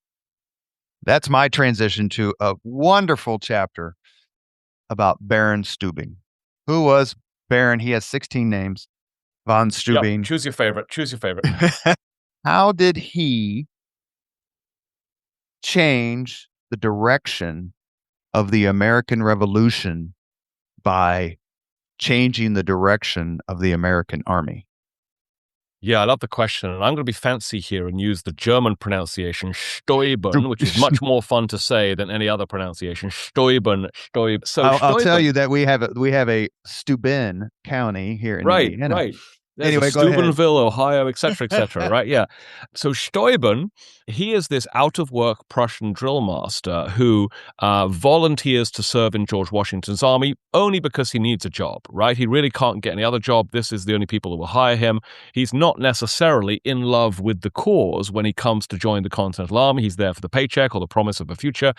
That's my transition to a wonderful chapter about Baron Steuben. Who was Baron? He has 16 names. Von Steuben. Yep. Choose your favorite. How did he change the direction of the American Revolution by changing the direction of the American army? Yeah, I love the question. And I'm going to be fancy here and use the German pronunciation Stäuben, which is much more fun to say than any other pronunciation. Stäuben, Stäub. So I'll tell Stäuben. you that we have a Steuben County here in Indiana. Right. There's Anyway, a go ahead. Steubenville, Ohio, etc., right? Yeah. So Steuben, he is this out-of-work Prussian drill master who volunteers to serve in George Washington's army only because he needs a job, right? He really can't get any other job. This is the only people who will hire him. He's not necessarily in love with the cause when he comes to join the Continental Army. He's there for the paycheck or the promise of a future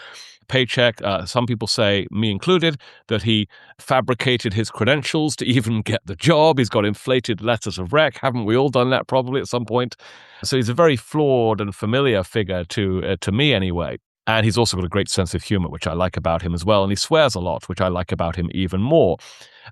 paycheck. Some people say, me included, that he fabricated his credentials to even get the job. He's got inflated letters of rec. Haven't we all done that probably at some point? So he's a very flawed and familiar figure to me anyway. And he's also got a great sense of humor, which I like about him as well. And he swears a lot, which I like about him even more.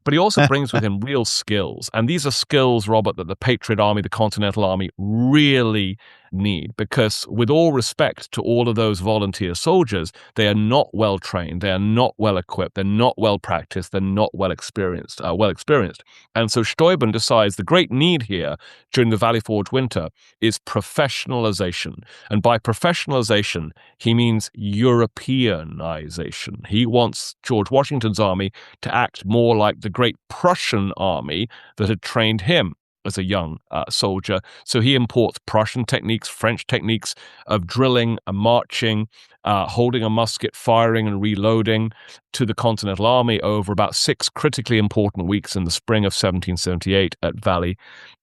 But he also brings with him real skills. And these are skills, Robert, that the Patriot Army, the Continental Army really need. Because with all respect to all of those volunteer soldiers, they are not well trained. They are not well equipped. They're not well practiced. They're not well experienced. And so Steuben decides the great need here during the Valley Forge winter is professionalization. And by professionalization, he means Europeanization. He wants George Washington's army to act more like the great Prussian army that had trained him as a young soldier. So he imports Prussian techniques, French techniques of drilling and marching, holding a musket, firing and reloading to the Continental Army over about 6 critically important weeks in the spring of 1778 at Valley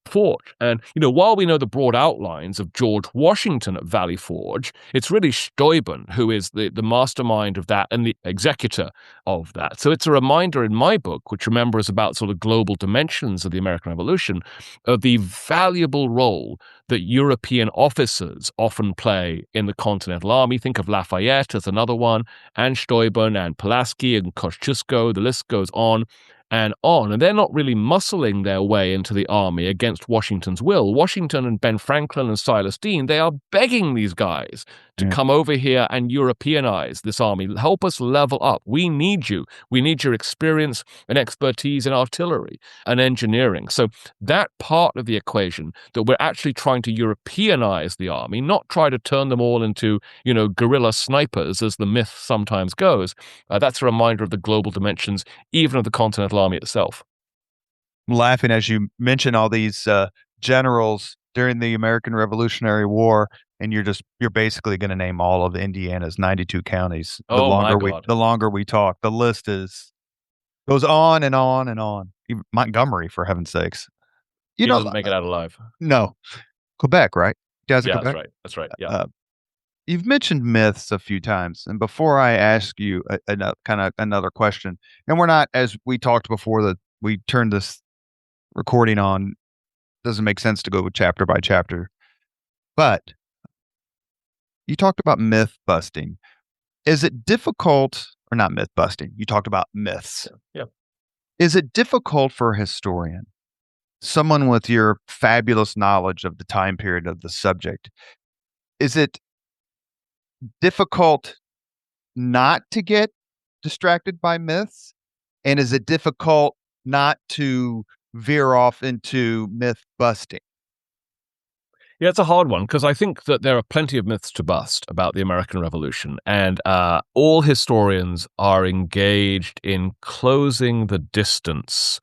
Forge. And, while we know the broad outlines of George Washington at Valley Forge, it's really Steuben who is the mastermind of that and the executor of that. So it's a reminder in my book, which remember is about sort of global dimensions of the American Revolution, of the valuable role that European officers often play in the Continental Army. Think of Lafayette as another one, and Steuben and Pulaski and Kosciuszko, the list goes on. And they're not really muscling their way into the army against Washington's will. Washington and Ben Franklin and Silas Deane, they are begging these guys to come over here and Europeanize this army. Help us level up. We need you. We need your experience and expertise in artillery and engineering. So that part of the equation, that we're actually trying to Europeanize the army, not try to turn them all into, guerrilla snipers, as the myth sometimes goes. That's a reminder of the global dimensions, even of the Continental Army itself. I'm laughing as you mention all these generals during the American Revolutionary War, and you're basically going to name all of Indiana's 92 counties. The longer we talk, the list goes on and on and on. Even Montgomery, for heaven's sakes. He doesn't make it out alive. No, Quebec, right? Yeah, that's right. Yeah. You've mentioned myths a few times, and before I ask you another question, and we're not, as we talked before that we turned this recording on, doesn't make sense to go chapter by chapter, but you talked about myth busting. Is it difficult, or not myth busting? You talked about myths. Yeah. Is it difficult for a historian, someone with your fabulous knowledge of the time period of the subject, is it difficult not to get distracted by myths? And is it difficult not to veer off into myth busting? Yeah, it's a hard one because I think that there are plenty of myths to bust about the American Revolution, and all historians are engaged in closing the distance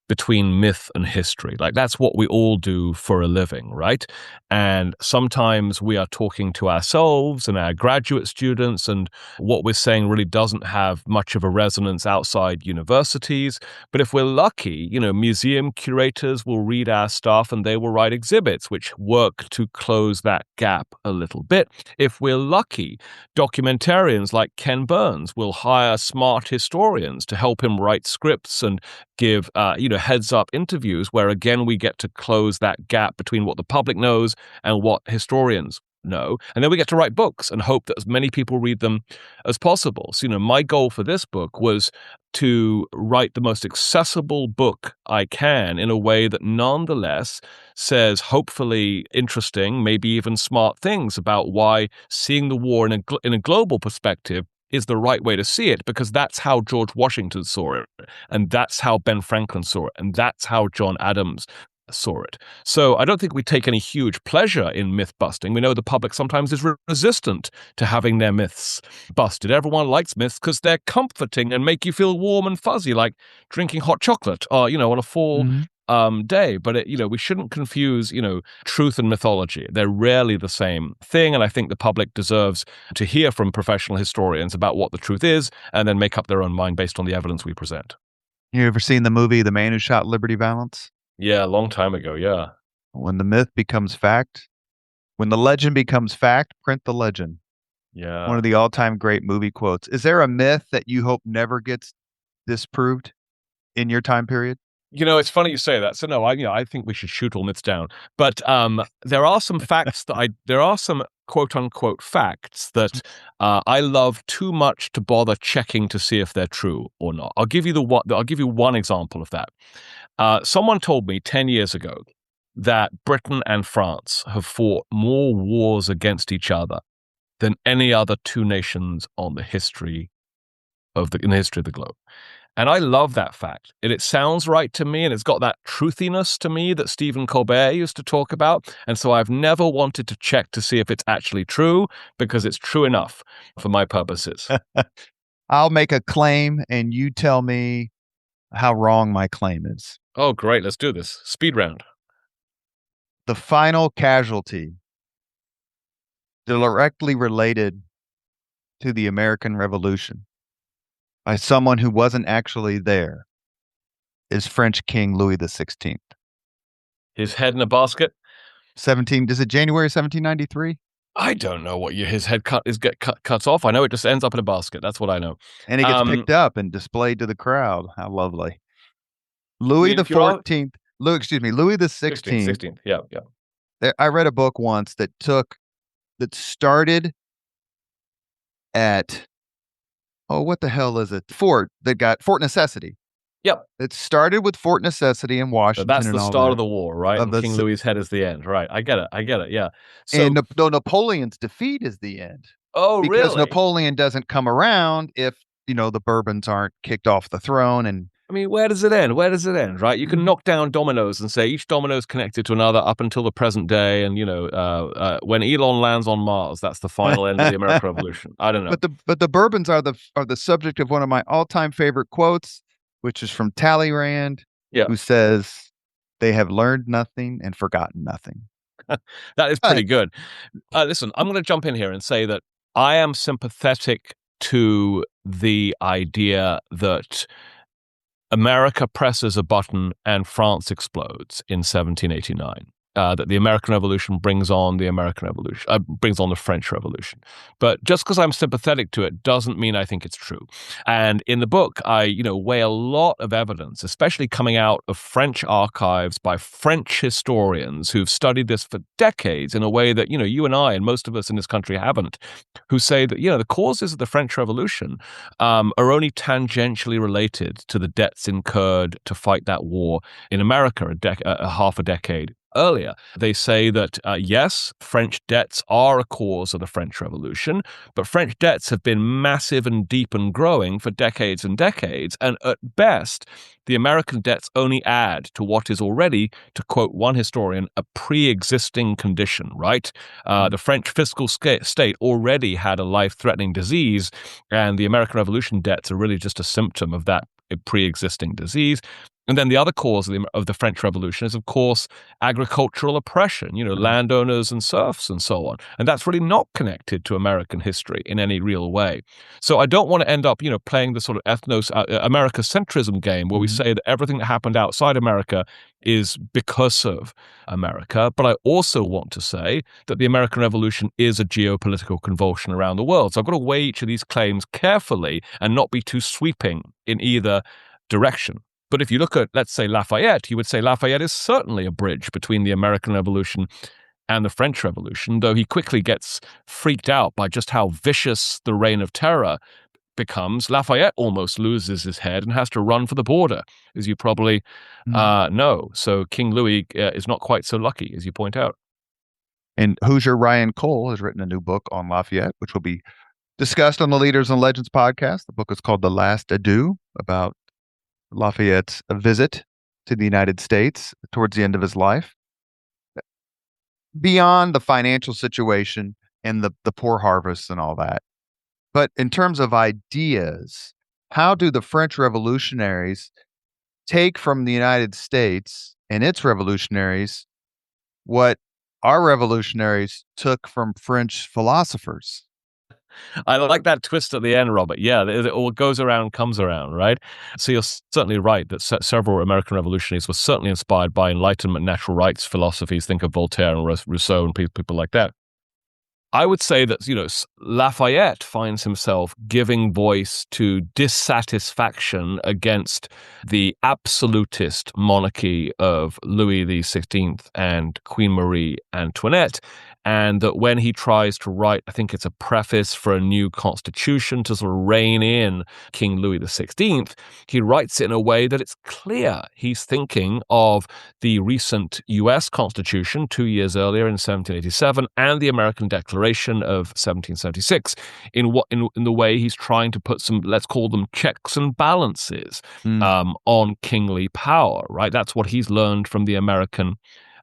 between myth and history. Like, that's what we all do for a living, right? And sometimes we are talking to ourselves and our graduate students, and what we're saying really doesn't have much of a resonance outside universities. But if we're lucky, museum curators will read our stuff and they will write exhibits which work to close that gap a little bit. If we're lucky, documentarians like Ken Burns will hire smart historians to help him write scripts and give, heads up interviews where, again, we get to close that gap between what the public knows and what historians know. And then we get to write books and hope that as many people read them as possible. So, my goal for this book was to write the most accessible book I can in a way that nonetheless says hopefully interesting, maybe even smart things about why seeing the war in a global perspective is the right way to see it, because that's how George Washington saw it, and that's how Ben Franklin saw it, and that's how John Adams saw it. So I don't think we take any huge pleasure in myth busting. We know the public sometimes is resistant to having their myths busted. Everyone likes myths because they're comforting and make you feel warm and fuzzy, like drinking hot chocolate, on a fall day. But we shouldn't confuse, truth and mythology. They're rarely the same thing. And I think the public deserves to hear from professional historians about what the truth is and then make up their own mind based on the evidence we present. You ever seen the movie The Man Who Shot Liberty Valance? Yeah, a long time ago. Yeah. When the myth becomes fact, when the legend becomes fact, print the legend. Yeah. One of the all-time great movie quotes. Is there a myth that you hope never gets disproved in your time period? It's funny you say that. So no, I think we should shoot all myths down. But there are some facts there are some quote unquote facts that I love too much to bother checking to see if they're true or not. I'll give you one example of that. Someone told me 10 years ago that Britain and France have fought more wars against each other than any other two nations in the history of the globe. And I love that fact. It sounds right to me, and it's got that truthiness to me that Stephen Colbert used to talk about. And so I've never wanted to check to see if it's actually true, because it's true enough for my purposes. I'll make a claim, and you tell me how wrong my claim is. Oh, great. Let's do this. Speed round. The final casualty directly related to the American Revolution by someone who wasn't actually there is French King Louis XVI. His head in a basket? Is it January 1793? I don't know what year his head cuts off. I know it just ends up in a basket. That's what I know. And it gets picked up and displayed to the crowd. How lovely. Louis the 14th, Louis the 16th. 16th. Yeah. I read a book once that started at, what the hell is it? Fort Necessity. Yep. It started with Fort Necessity in Washington. So that's the start of the war, right? And King Louis's head is the end, right? I get it. Yeah. So, and Napoleon's defeat is the end. Oh, because really? Napoleon doesn't come around if the Bourbons aren't kicked off the throne. And I mean, where does it end? Right? You can knock down dominoes and say each domino is connected to another up until the present day. And when Elon lands on Mars, that's the final end of the American Revolution. I don't know. But the Bourbons are the subject of one of my all-time favorite quotes, which is from Talleyrand, who says, "They have learned nothing and forgotten nothing." That is pretty good. Listen, I'm going to jump in here and say that I am sympathetic to the idea that America presses a button and France explodes in 1789. That the American Revolution brings on the French Revolution. But just because I'm sympathetic to it doesn't mean I think it's true. And in the book, I weigh a lot of evidence, especially coming out of French archives by French historians who've studied this for decades in a way that you and I and most of us in this country haven't, who say that the causes of the French Revolution are only tangentially related to the debts incurred to fight that war in America half a decade earlier. They say that, yes, French debts are a cause of the French Revolution, but French debts have been massive and deep and growing for decades and decades. And at best, the American debts only add to what is already, to quote one historian, a pre-existing condition, right? The French fiscal state already had a life-threatening disease, and the American Revolution debts are really just a symptom of that pre-existing disease. And then the other cause of the French Revolution is, of course, agricultural oppression, landowners and serfs and so on. And that's really not connected to American history in any real way. So I don't want to end up, playing the sort of Americocentrism game where we say that everything that happened outside America is because of America. But I also want to say that the American Revolution is a geopolitical convulsion around the world. So I've got to weigh each of these claims carefully and not be too sweeping in either direction. But if you look at, let's say, Lafayette, you would say Lafayette is certainly a bridge between the American Revolution and the French Revolution, though he quickly gets freaked out by just how vicious the Reign of Terror becomes. Lafayette almost loses his head and has to run for the border, as you probably know. So King Louis is not quite so lucky, as you point out. And Hoosier Ryan Cole has written a new book on Lafayette, which will be discussed on the Leaders and Legends podcast. The book is called The Last Adieu, about Lafayette's visit to the United States towards the end of his life. Beyond the financial situation and the poor harvests and all that. But in terms of ideas, how do the French revolutionaries take from the United States and its revolutionaries what our revolutionaries took from French philosophers? I like that twist at the end, Robert. Yeah, it all goes around, comes around, right? So you're certainly right that several American revolutionaries were certainly inspired by Enlightenment, natural rights philosophies. Think of Voltaire and Rousseau and people like that. I would say that, Lafayette finds himself giving voice to dissatisfaction against the absolutist monarchy of Louis XVI and Queen Marie Antoinette. And that when he tries to write, I think it's a preface for a new constitution to sort of rein in King Louis XVI, he writes it in a way that it's clear he's thinking of the recent U.S. Constitution 2 years earlier in 1787 and the American Declaration of 1776 in the way he's trying to put some, let's call them checks and balances on kingly power, right? That's what he's learned from the American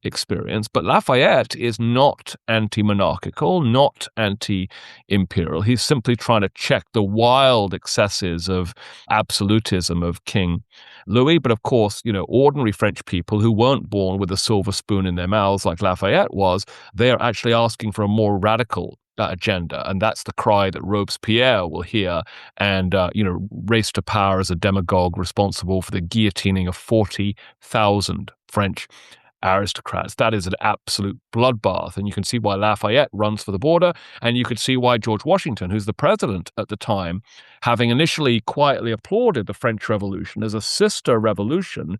experience. But Lafayette is not anti-monarchical, not anti-imperial. He's simply trying to check the wild excesses of absolutism of King Louis. But of course, ordinary French people who weren't born with a silver spoon in their mouths like Lafayette was, they are actually asking for a more radical agenda. And that's the cry that Robespierre will hear and, race to power as a demagogue responsible for the guillotining of 40,000 French aristocrats. That is an absolute bloodbath. And you can see why Lafayette runs for the border. And you could see why George Washington, who's the president at the time, having initially quietly applauded the French Revolution as a sister revolution,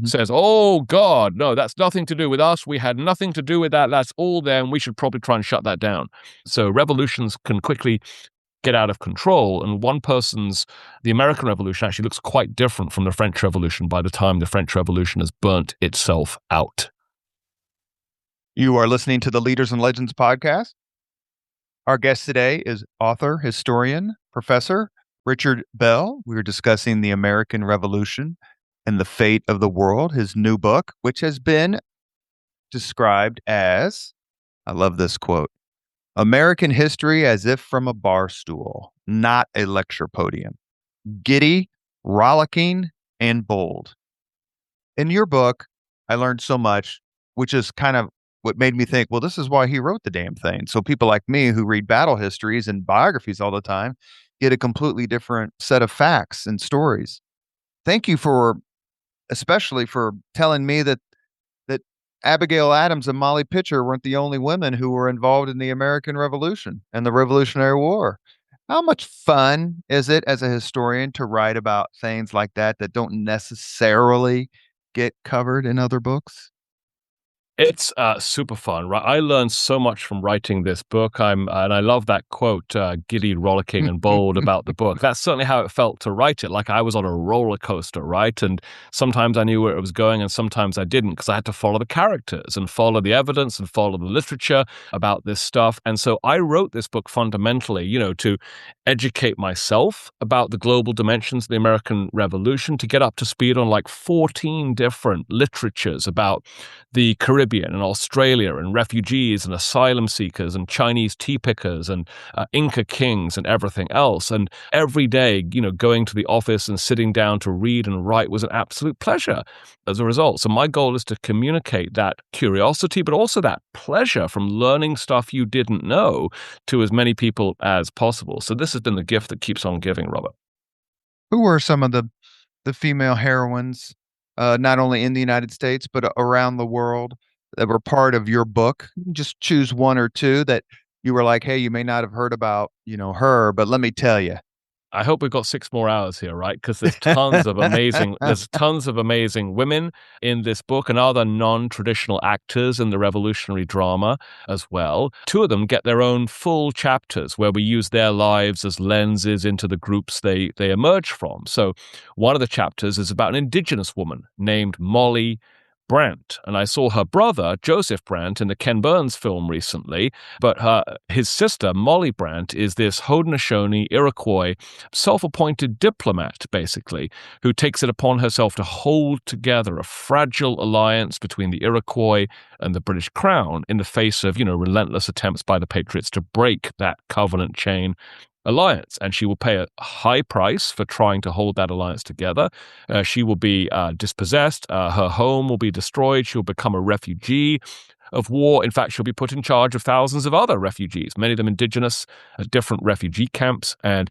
says, oh, God, no, that's nothing to do with us. We had nothing to do with that. That's all them. We should probably try and shut that down. So revolutions can quickly get out of control. And the American Revolution actually looks quite different from the French Revolution by the time the French Revolution has burnt itself out. You are listening to the Leaders and Legends podcast. Our guest today is author, historian, Professor Richard Bell. We are discussing the American Revolution and the fate of the world, his new book, which has been described as, I love this quote, American history as if from a bar stool, not a lecture podium. Giddy, rollicking, and bold. In your book, I learned so much, which is kind of what made me think, well, this is why he wrote the damn thing. So people like me who read battle histories and biographies all the time get a completely different set of facts and stories. Thank you especially for telling me that Abigail Adams and Molly Pitcher weren't the only women who were involved in the American Revolution and the Revolutionary War. How much fun is it as a historian to write about things like that don't necessarily get covered in other books? It's super fun, right? I learned so much from writing this book. And I love that quote, giddy, rollicking, and bold about the book. That's certainly how it felt to write it. Like I was on a roller coaster, right? And sometimes I knew where it was going and sometimes I didn't because I had to follow the characters and follow the evidence and follow the literature about this stuff. And so I wrote this book fundamentally, to educate myself about the global dimensions of the American Revolution, to get up to speed on like 14 different literatures about the Caribbean and Australia and refugees and asylum seekers and Chinese tea pickers and Inca kings and everything else. And every day, going to the office and sitting down to read and write was an absolute pleasure as a result. So my goal is to communicate that curiosity, but also that pleasure from learning stuff you didn't know to as many people as possible. So this has been the gift that keeps on giving, Robert. Who were some of the female heroines, not only in the United States, but around the world that were part of your book? Just choose one or two that you were like, hey, you may not have heard about, her, but let me tell you. I hope we've got 6 more hours here, right? Because there's tons of amazing women in this book and other non-traditional actors in the revolutionary drama as well. 2 of them get their own full chapters where we use their lives as lenses into the groups they emerge from. So one of the chapters is about an indigenous woman named Molly Brandt. And I saw her brother, Joseph Brandt, in the Ken Burns film recently. But his sister, Molly Brandt, is this Haudenosaunee, Iroquois, self-appointed diplomat, basically, who takes it upon herself to hold together a fragile alliance between the Iroquois and the British Crown in the face of, relentless attempts by the Patriots to break that covenant chain alliance. And she will pay a high price for trying to hold that alliance together. She will be dispossessed. Her home will be destroyed. She'll become a refugee of war. In fact, she'll be put in charge of thousands of other refugees, many of them indigenous, at different refugee camps. And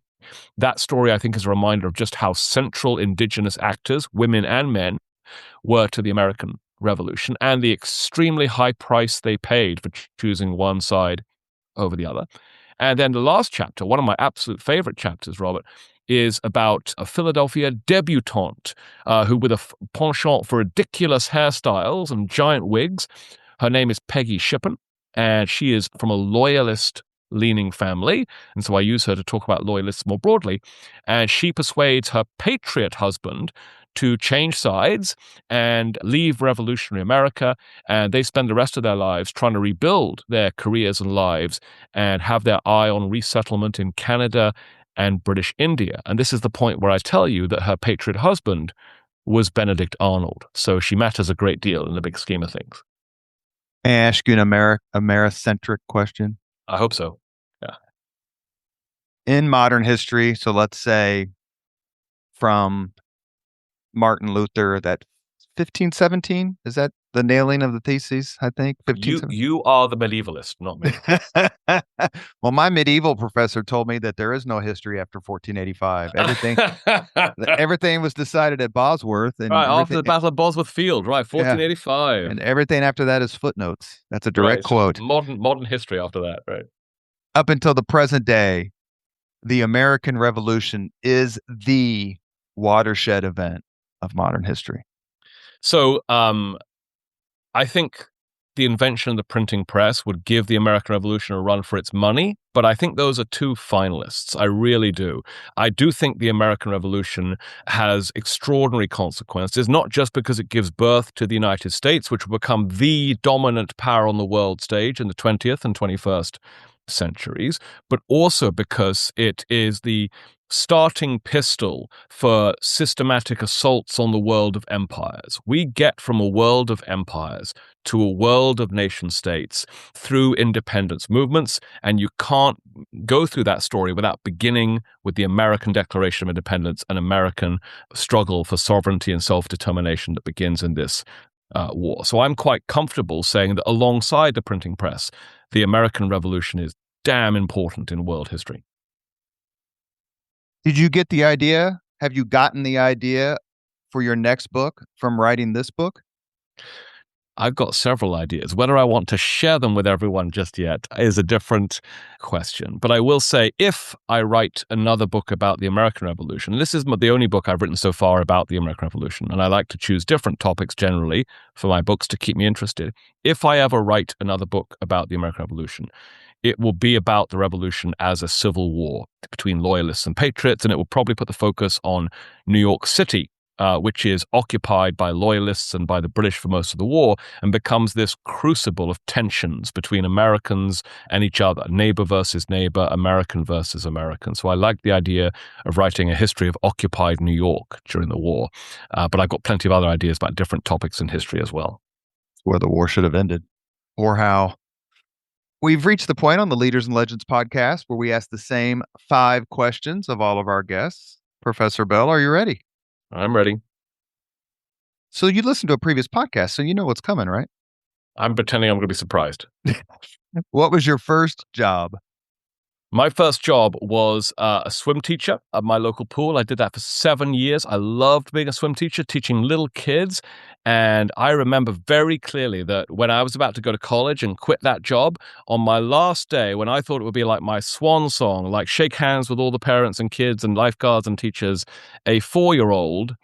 that story, I think, is a reminder of just how central indigenous actors, women and men, were to the American Revolution and the extremely high price they paid for choosing one side over the other. And then the last chapter, one of my absolute favorite chapters, Robert, is about a Philadelphia debutante who, with a penchant for ridiculous hairstyles and giant wigs, her name is Peggy Shippen, and she is from a loyalist-leaning family, and so I use her to talk about loyalists more broadly, and she persuades her patriot husband to change sides and leave revolutionary America, and they spend the rest of their lives trying to rebuild their careers and lives and have their eye on resettlement in Canada and British India. And this is the point where I tell you that her patriot husband was Benedict Arnold, so she matters a great deal in the big scheme of things. May I ask you an Americentric question? I hope so. Yeah. In modern history, so let's say from Martin Luther, that 1517, is that the nailing of the theses, I think? You are the medievalist, not me. Well, my medieval professor told me that there is no history after 1485. Everything was decided at Bosworth. And right, after the Battle of Bosworth Field, right, 1485. Yeah, and everything after that is footnotes. That's a direct quote. Modern history after that, right? Up until the present day, the American Revolution is the watershed event of modern history. So I think the invention of the printing press would give the American Revolution a run for its money, but I think those are two finalists. I really do. I do think the American Revolution has extraordinary consequences, not just because it gives birth to the United States, which will become the dominant power on the world stage in the 20th and 21st centuries, but also because it is the starting pistol for systematic assaults on the world of empires. We get from a world of empires to a world of nation states through independence movements, and you can't go through that story without beginning with the American Declaration of Independence, an American struggle for sovereignty and self-determination that begins in this war. So I'm quite comfortable saying that alongside the printing press, the American Revolution is damn important in world history. Did you get the idea? Have you gotten the idea for your next book from writing this book? I've got several ideas. Whether I want to share them with everyone just yet is a different question. But I will say, if I write another book about the American Revolution, and this is the only book I've written so far about the American Revolution, and I like to choose different topics generally for my books to keep me interested. If I ever write another book about the American Revolution, it will be about the revolution as a civil war between loyalists and patriots, and it will probably put the focus on New York City, which is occupied by loyalists and by the British for most of the war, and becomes this crucible of tensions between Americans and each other, neighbor versus neighbor, American versus American. So I like the idea of writing a history of occupied New York during the war, but I've got plenty of other ideas about different topics in history as well. Where the war should have ended, or how. We've reached the point on the Leaders and Legends podcast where we ask the same 5 questions of all of our guests. Professor Bell, are you ready? I'm ready. So you listened to a previous podcast, so you know what's coming, right? I'm pretending I'm going to be surprised. What was your first job? My first job was a swim teacher at my local pool. I did that for 7 years. I loved being a swim teacher, teaching little kids. And I remember very clearly that when I was about to go to college and quit that job, on my last day, when I thought it would be like my swan song, like shake hands with all the parents and kids and lifeguards and teachers, a 4-year-old,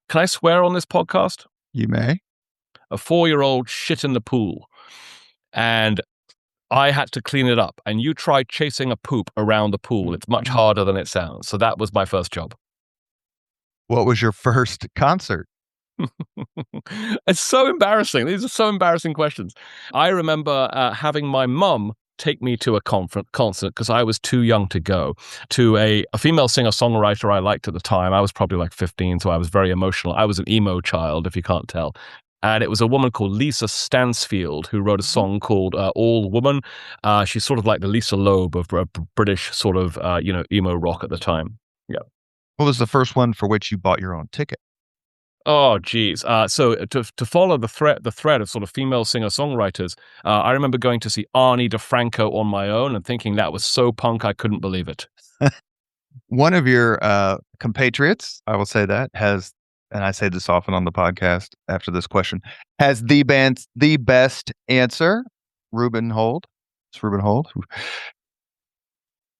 can I swear on this podcast? You may. A 4-year-old shit in the pool. And I had to clean it up, and you try chasing a poop around the pool. It's much harder than it sounds. So that was my first job. What was your first concert? It's so embarrassing. These are so embarrassing questions. I remember having my mum take me to a concert because I was too young to go, to a female singer-songwriter I liked at the time. I was probably like 15, so I was very emotional. I was an emo child, if you can't tell. And it was a woman called Lisa Stansfield who wrote a song called All Woman. She's sort of like the Lisa Loeb of British sort of, emo rock at the time. Yeah. What was the first one for which you bought your own ticket? Oh, geez. So to follow the thread of sort of female singer-songwriters, I remember going to see Arnie DeFranco on my own and thinking that was so punk I couldn't believe it. One of your compatriots, I will say that, has, and I say this often on the podcast after this question, has the best answer. Ruben Hold. It's Ruben Hold, who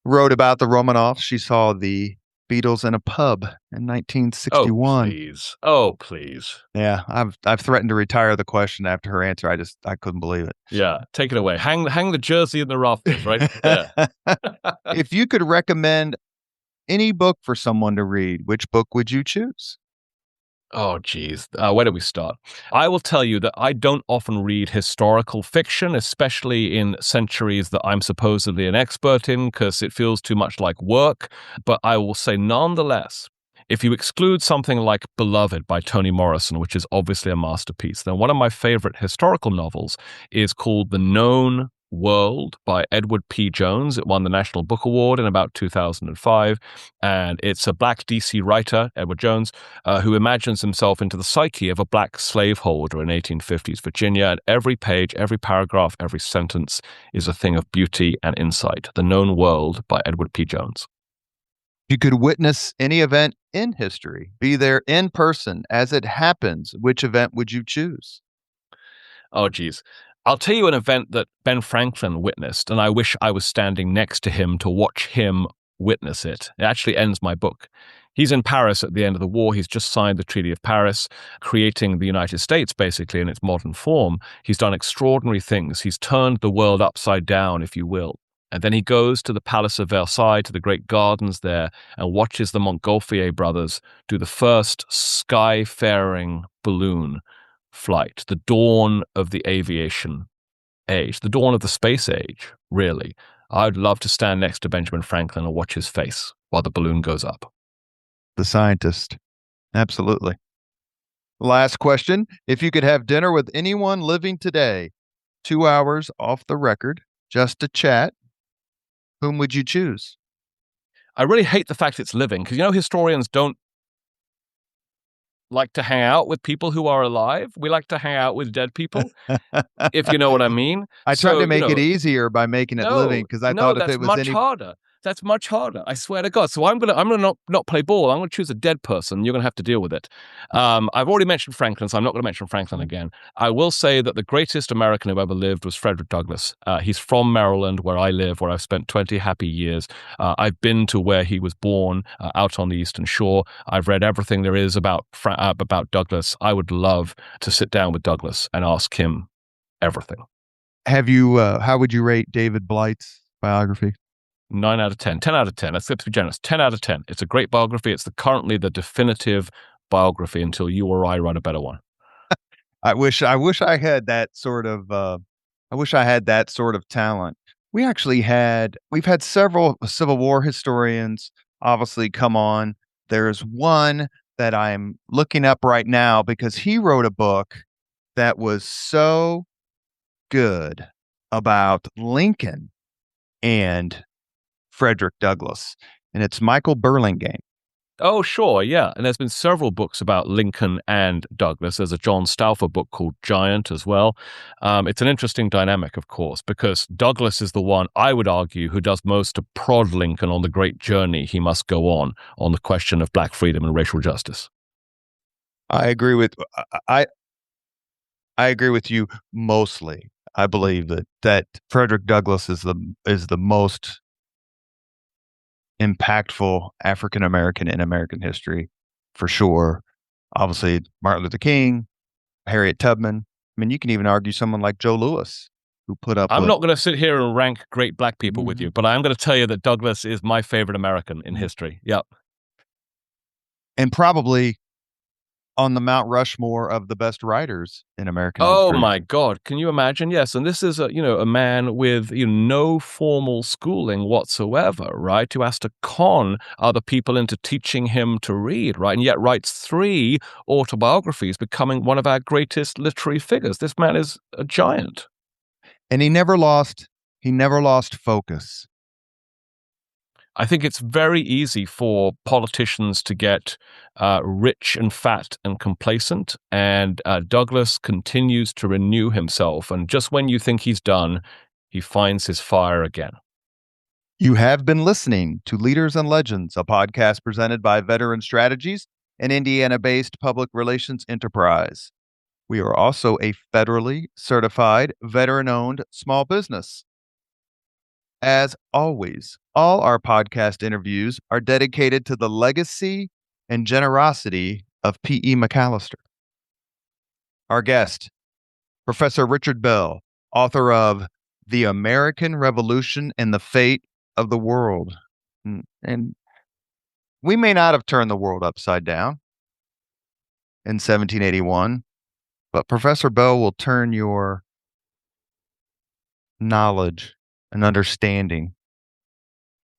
wrote about the Romanovs. She saw the Beatles in a pub in Oh, 1961. please. Oh, please. Yeah, I've threatened to retire the question after her answer. I couldn't believe it. Yeah, take it away. Hang the jersey in the rafters, right there. If you could recommend any book for someone to read, which book would you choose? Oh, geez. Where do we start? I will tell you that I don't often read historical fiction, especially in centuries that I'm supposedly an expert in, because it feels too much like work. But I will say, nonetheless, if you exclude something like Beloved by Toni Morrison, which is obviously a masterpiece, then one of my favorite historical novels is called The Known World by Edward P. Jones. It won the National Book Award in about 2005. And it's a black DC writer, Edward Jones, who imagines himself into the psyche of a black slaveholder in 1850s Virginia. And every page, every paragraph, every sentence is a thing of beauty and insight. The Known World by Edward P. Jones. You could witness any event in history, be there in person as it happens. Which event would you choose? Oh, geez. I'll tell you an event that Ben Franklin witnessed, and I wish I was standing next to him to watch him witness it. It actually ends my book. He's in Paris at the end of the war. He's just signed the Treaty of Paris, creating the United States, basically, in its modern form. He's done extraordinary things. He's turned the world upside down, if you will. And then he goes to the Palace of Versailles, to the great gardens there, and watches the Montgolfier brothers do the first sky-faring balloon flight, the dawn of the aviation age, the dawn of the space age, really. I'd love to stand next to Benjamin Franklin and watch his face while the balloon goes up. The scientist. Absolutely. Last question. If you could have dinner with anyone living today, 2 hours off the record, just to chat, whom would you choose? I really hate the fact it's living, because, historians don't like to hang out with people who are alive. We like to hang out with dead people, if you know what I mean. I tried to make it easier by making it living, because I thought if it was much harder. That's much harder. I swear to God. So I'm gonna not play ball. I'm gonna choose a dead person. You're gonna have to deal with it. I've already mentioned Franklin, so I'm not gonna mention Franklin again. I will say that the greatest American who ever lived was Frederick Douglass. He's from Maryland, where I live, where I've spent 20 happy years. I've been to where he was born, out on the Eastern Shore. I've read everything there is about Douglass. I would love to sit down with Douglass and ask him everything. Have you? How would you rate David Blight's biography? 9 out of 10. 10 out of 10. Let's be generous. 10 out of 10. It's a great biography. It's currently the definitive biography until you or I write a better one. I wish I had that sort of talent. We've had several Civil War historians obviously come on. There's one that I'm looking up right now because he wrote a book that was so good about Lincoln and Frederick Douglass, and it's Michael Burlingame. Oh, sure, yeah. And there's been several books about Lincoln and Douglass. There's a John Stauffer book called Giant as well. It's an interesting dynamic, of course, because Douglass is the one, I would argue, who does most to prod Lincoln on the great journey he must go on the question of black freedom and racial justice. I agree with you mostly. I believe that Frederick Douglass is the most impactful African American in American history, for sure. Obviously, Martin Luther King, Harriet Tubman. I mean, you can even argue someone like Joe Louis, who put up. I'm not going to sit here and rank great black people with you, but I'm going to tell you that Douglass is my favorite American in history. Yep. And probably on the Mount Rushmore of the best writers in American Oh history. my God! Can you imagine? Yes, and this is a man with no formal schooling whatsoever, right? Who has to con other people into teaching him to read, right? And yet writes 3 autobiographies, becoming one of our greatest literary figures. This man is a giant. And he never lost focus. I think it's very easy for politicians to get rich and fat and complacent, and Douglas continues to renew himself. And just when you think he's done, he finds his fire again. You have been listening to Leaders and Legends, a podcast presented by Veteran Strategies, an Indiana-based public relations enterprise. We are also a federally certified, veteran-owned small business. As always, all our podcast interviews are dedicated to the legacy and generosity of P.E. McAllister. Our guest, Professor Richard Bell, author of The American Revolution and the Fate of the World. And we may not have turned the world upside down in 1781, but Professor Bell will turn your knowledge and understanding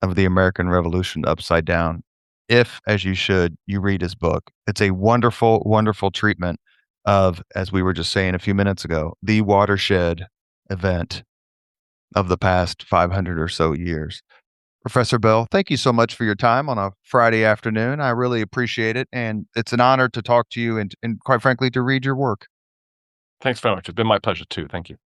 of the American Revolution upside down if, as you should, you read his book. It's a wonderful, wonderful treatment of, as we were just saying a few minutes ago, the watershed event of the past 500 or so years. Professor Bell, thank you so much for your time on a Friday afternoon. I really appreciate it, and it's an honor to talk to you and quite frankly, to read your work. Thanks very much. It's been my pleasure too. Thank you.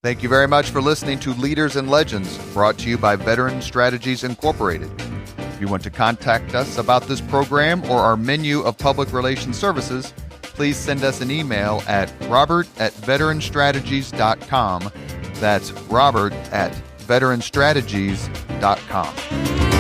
Thank you very much for listening to Leaders and Legends, brought to you by Veteran Strategies Incorporated. If you want to contact us about this program or our menu of public relations services, please send us an email at robert@veteranstrategies.com. That's robert@veteranstrategies.com.